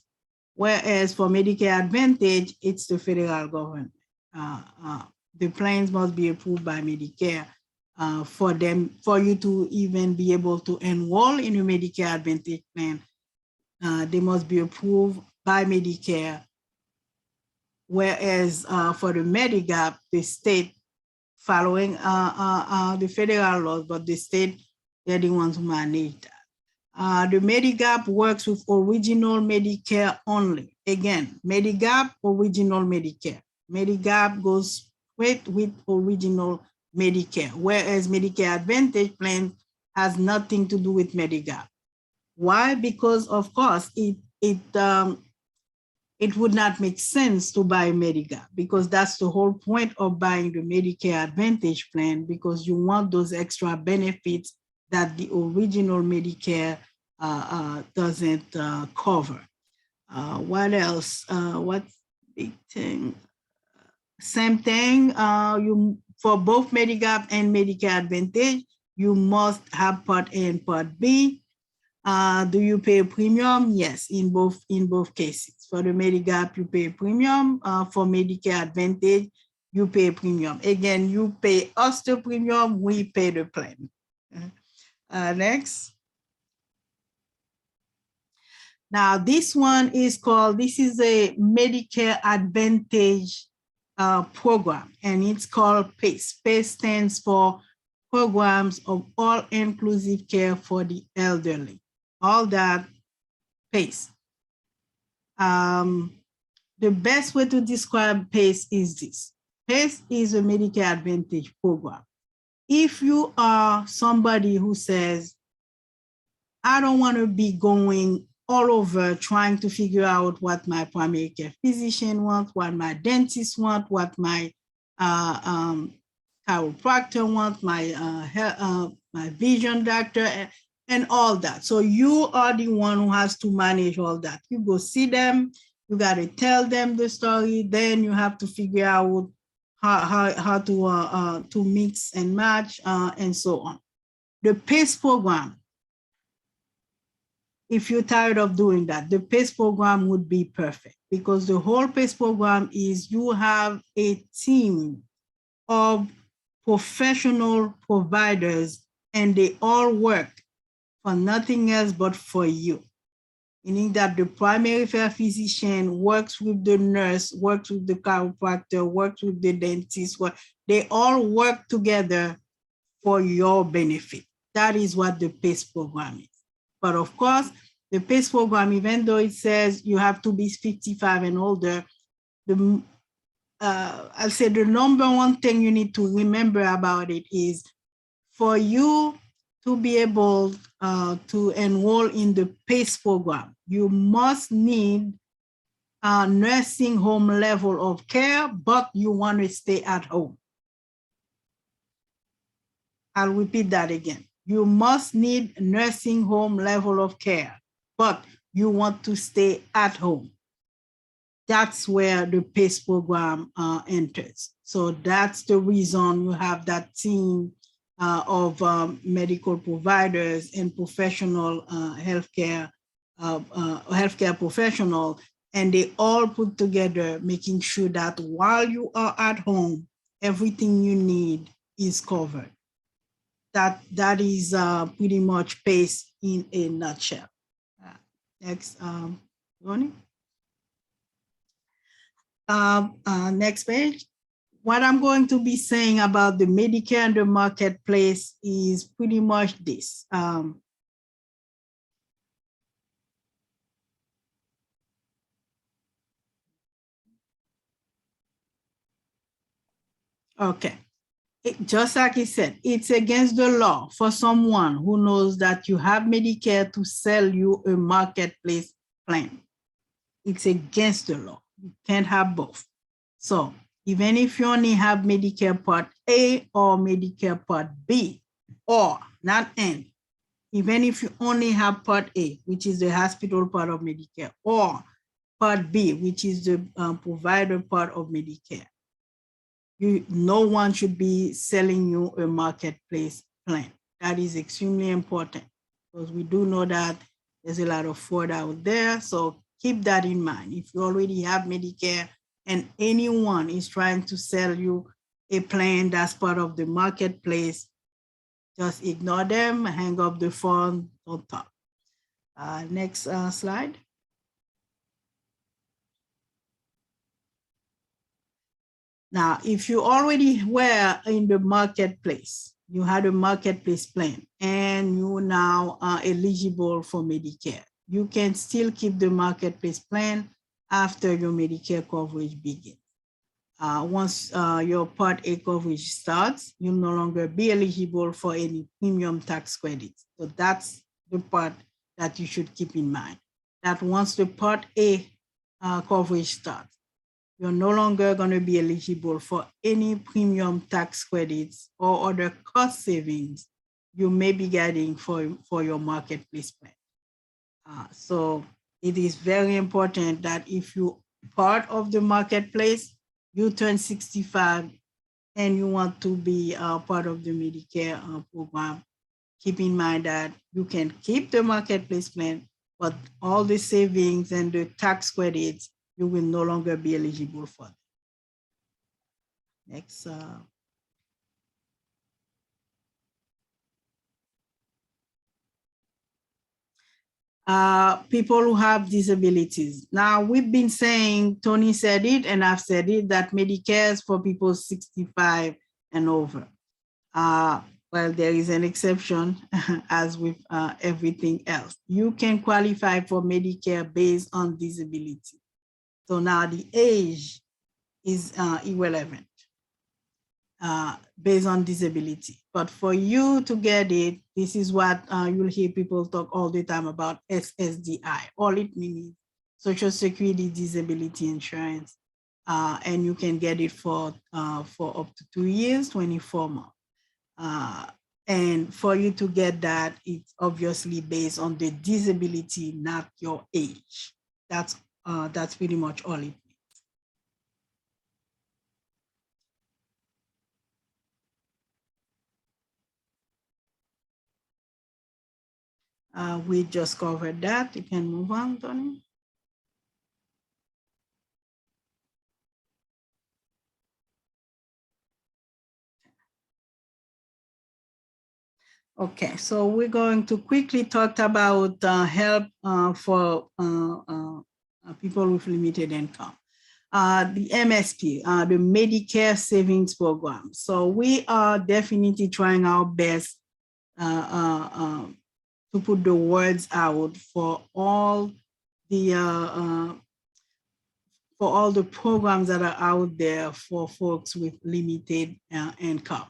Whereas for Medicare Advantage, it's the federal government. The plans must be approved by Medicare. For you to even be able to enroll in a Medicare Advantage plan, they must be approved by Medicare. Whereas for the Medigap, the state following the federal laws, but the state, they're the ones who manage that. The Medigap works with original Medicare only. Again, Medigap, original Medicare. Medigap goes straight with original Medicare, whereas Medicare Advantage plan has nothing to do with Medigap. Why? Because of course it would not make sense to buy Medigap, because that's the whole point of buying the Medicare Advantage plan, because you want those extra benefits that the original Medicare doesn't cover. What else? What's big thing? Same thing. For both Medigap and Medicare Advantage, you must have Part A and Part B. Do you pay a premium? Yes, in both cases. For the Medigap, you pay a premium. For Medicare Advantage, you pay a premium. Again, you pay us the premium, we pay the plan. Next. Now, this one is called, this is a Medicare Advantage program, and it's called PACE. PACE stands for Programs of All-Inclusive Care for the Elderly. All that, PACE. The best way to describe PACE is this. PACE is a Medicare Advantage program. If you are somebody who says, I don't want to be going all over trying to figure out what my primary care physician wants, what my dentist wants, what my chiropractor wants, my vision doctor, and all that. So you are the one who has to manage all that. You go see them, you got to tell them the story, then you have to figure out how to mix and match and so on. The PACE program, if you're tired of doing that, the PACE program would be perfect, because the whole PACE program is you have a team of professional providers, and they all work for nothing else but for you. Meaning that the primary care physician works with the nurse, works with the chiropractor, works with the dentist. They all work together for your benefit. That is what the PACE program is. But of course, the PACE program, even though it says you have to be 55 and older, I'll say the number one thing you need to remember about it is for you to be able to enroll in the PACE program, you must need a nursing home level of care, but you want to stay at home. I'll repeat that again. You must need nursing home level of care, but you want to stay at home. That's where the PACE program enters. So that's the reason you have that team of medical providers and professional healthcare professional, and they all put together, making sure that while you are at home, everything you need is covered. That is pretty much PACE in a nutshell. Next, Ronnie. Next page. What I'm going to be saying about the Medicare and the marketplace is pretty much this. Okay. Just like he said, it's against the law for someone who knows that you have Medicare to sell you a marketplace plan. It's against the law. You can't have both. So even if you only have Medicare Part A or Medicare Part B, or not N, even if you only have Part A, which is the hospital part of Medicare, or Part B, which is the provider part of Medicare, no one should be selling you a marketplace plan. That is extremely important because we do know that there's a lot of fraud out there. So keep that in mind. If you already have Medicare and anyone is trying to sell you a plan that's part of the marketplace, just ignore them, hang up the phone, don't talk. Next slide. Now, if you already were in the marketplace, you had a marketplace plan and you now are eligible for Medicare, you can still keep the marketplace plan after your Medicare coverage begins. Once your Part A coverage starts, you'll no longer be eligible for any premium tax credits. So that's the part that you should keep in mind, that once the Part A coverage starts, you're no longer going to be eligible for any premium tax credits or other cost savings you may be getting for your marketplace plan. So it is very important that if you're part of the marketplace, you turn 65 and you want to be part of the Medicare program, keep in mind that you can keep the marketplace plan, but all the savings and the tax credits, you will no longer be eligible for them. Next. People who have disabilities. Now, we've been saying, Tony said it, and I've said it, that Medicare is for people 65 and over. Well, there is an exception, as with everything else. You can qualify for Medicare based on disability. So now the age is irrelevant based on disability. But for you to get it, this is what you'll hear people talk all the time about SSDI. All it means is Social Security Disability Insurance. And you can get it for up to 2 years, 24 months. And for you to get that, it's obviously based on the disability, not your age. That's pretty much all it means. We just covered that. You can move on, Tony. Okay, so we're going to quickly talk about help for people with limited income. The MSP, the Medicare Savings Program. So we are definitely trying our best to put the words out for all the programs that are out there for folks with limited income.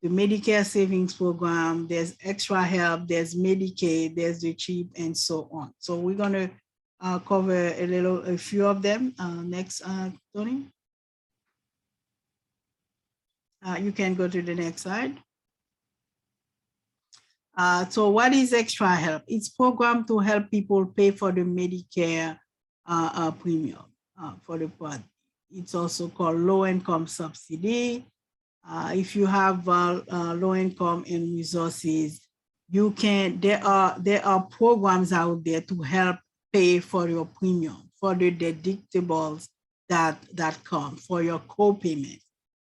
The Medicare Savings Program, there's Extra Help, there's Medicaid, there's the CHIP, and so on. So we're gonna cover a few of them. Next, Tony. You can go to the next slide. So what is Extra Help? It's programmed to help people pay for the Medicare premium for the part. It's also called low income subsidy. If you have low income and resources, you can, there are programs out there to help pay for your premium, for the deductibles that come, for your co-payment.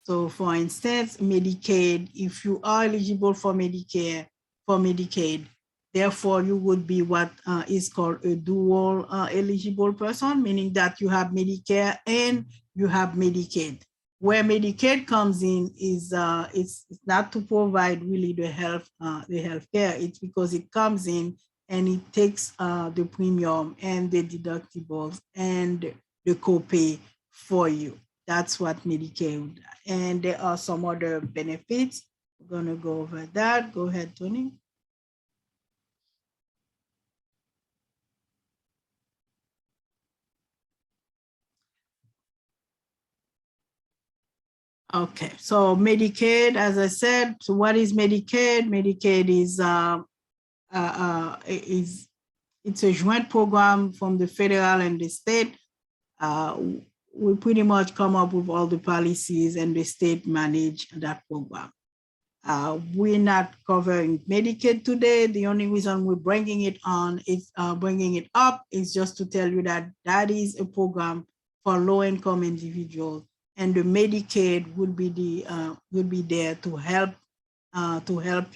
So for instance, Medicaid, if you are eligible for Medicare, for Medicaid, therefore you would be what is called a dual eligible person, meaning that you have Medicare and you have Medicaid. Where Medicaid comes in is it's not to provide really the health care. It's because it comes in and it takes the premium and the deductibles and the copay for you. That's what Medicaid. And there are some other benefits. We're gonna go over that. Go ahead, Tony. Okay, so Medicaid, as I said, so what is Medicaid? Medicaid is it's a joint program from the federal and the state. We pretty much come up with all the policies and the state manage that program. We're not covering Medicaid today. The only reason we're bringing it on is bringing it up is just to tell you that that is a program for low-income individuals, and the Medicaid would be there to help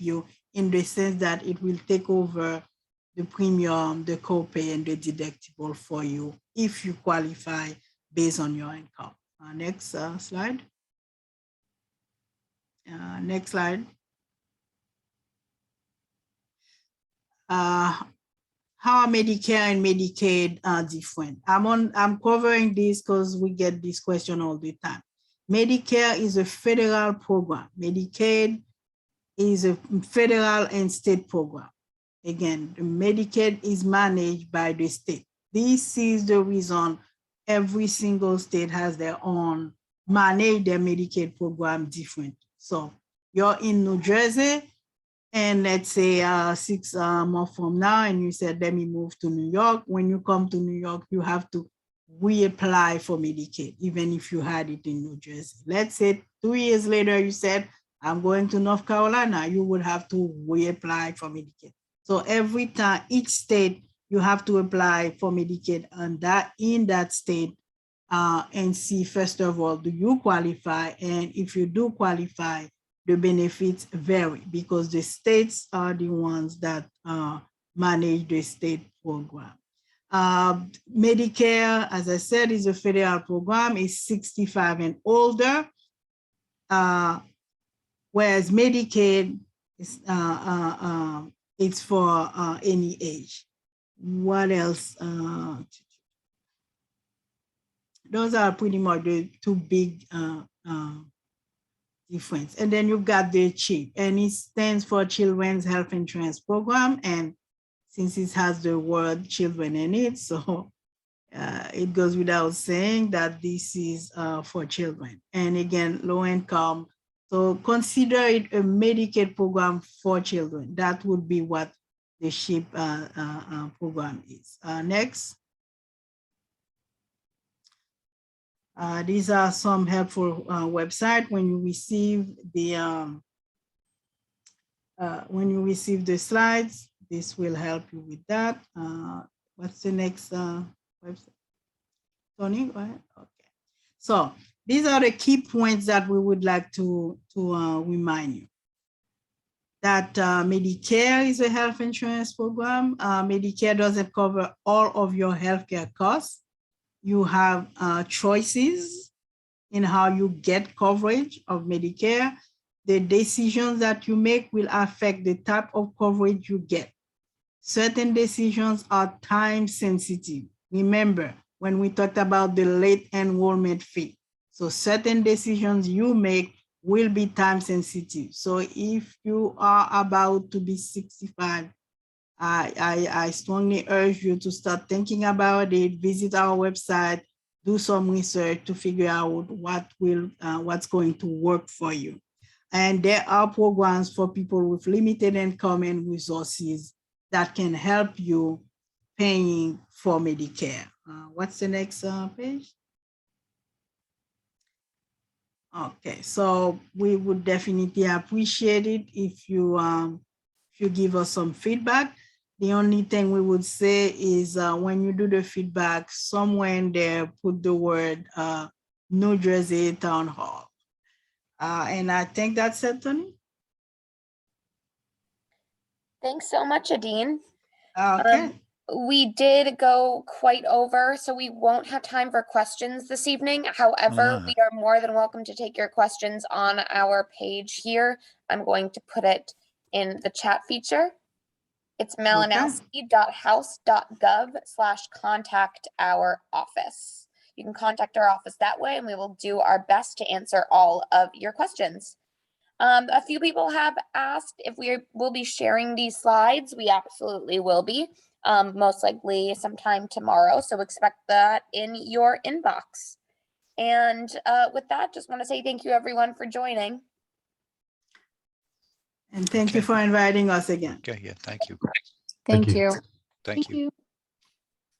you in the sense that it will take over the premium, the copay, and the deductible for you if you qualify based on your income. Next slide. Next slide. How are Medicare and Medicaid different? I'm covering this because we get this question all the time. Medicare is a federal program. Medicaid is a federal and state program. Again, the Medicaid is managed by the state. This is the reason every single state has their own, manage their Medicaid program differently. So you're in New Jersey, and let's say 6 months from now, and you said, let me move to New York. When you come to New York, you have to reapply for Medicaid, even if you had it in New Jersey. Let's say 2 years later, you said, I'm going to North Carolina, you would have to reapply for Medicaid. So every time, each state, you have to apply for Medicaid and that in that state and see, first of all, do you qualify? And if you do qualify, the benefits vary because the states are the ones that manage the state program. Medicare, as I said, is a federal program, is 65 and older, whereas Medicaid is it's for any age. What else? Those are pretty much the two big difference. And then you've got the CHIP, and it stands for Children's Health Insurance Program. And since it has the word children in it, so it goes without saying that this is for children. And again, low income. So consider it a Medicaid program for children. That would be what the CHIP program is. Next. These are some helpful websites when you receive the slides. This will help you with that. What's the next website? Tony, go ahead. Okay. So these are the key points that we would like to remind you. That Medicare is a health insurance program. Medicare doesn't cover all of your healthcare costs. You have choices in how you get coverage of Medicare. the decisions that you make will affect the type of coverage you get. Certain decisions are time sensitive. Remember, when we talked about the late enrollment fee. So certain decisions you make will be time sensitive. So if you are about to be 65, I strongly urge you to start thinking about it, visit our website, do some research to figure out what's going to work for you. And there are programs for people with limited income and resources that can help you paying for Medicare. What's the next page? Okay, so we would definitely appreciate it if you give us some feedback. The only thing we would say is when you do the feedback, somewhere in there, put the word New Jersey Town Hall. And I think that's it, Tony. Thanks so much, Adine. Okay. We did go quite over, so we won't have time for questions this evening. However, we are more than welcome to take your questions on our page here. I'm going to put it in the chat feature. It's malinowski.house.gov/contact our office. You can contact our office that way, and we will do our best to answer all of your questions. A few people have asked if we will be sharing these slides. We absolutely will be, most likely sometime tomorrow. So expect that in your inbox. And with that, just want to say thank you everyone for joining. And thank you for inviting us again. Okay, yeah, thank you. Thank you. Thank you.